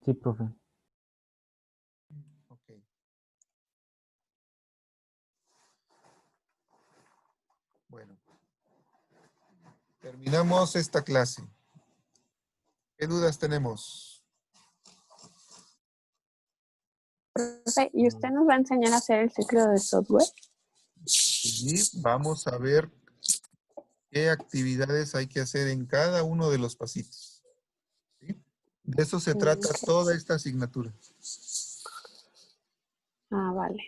Speaker 4: Sí, profe.
Speaker 3: Ok. Bueno. Terminamos esta clase. ¿Qué dudas tenemos?
Speaker 18: Profe, ¿y usted nos va a enseñar a hacer el ciclo de software?
Speaker 3: Sí, vamos a ver qué actividades hay que hacer en cada uno de los pasitos. ¿Sí? De eso se trata toda esta asignatura.
Speaker 18: Ah, vale.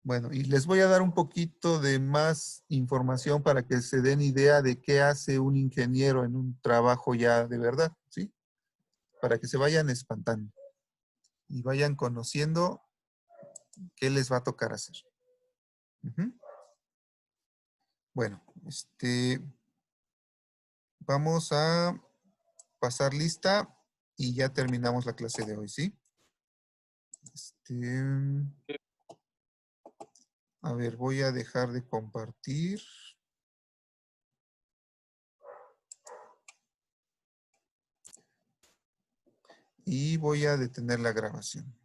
Speaker 3: Bueno, y les voy a dar un poquito de más información para que se den idea de qué hace un ingeniero en un trabajo ya de verdad, ¿sí? Para que se vayan espantando y vayan conociendo qué les va a tocar hacer. Ujú. Bueno, vamos a pasar lista y ya terminamos la clase de hoy, ¿sí? A ver, voy a dejar de compartir. Y voy a detener la grabación.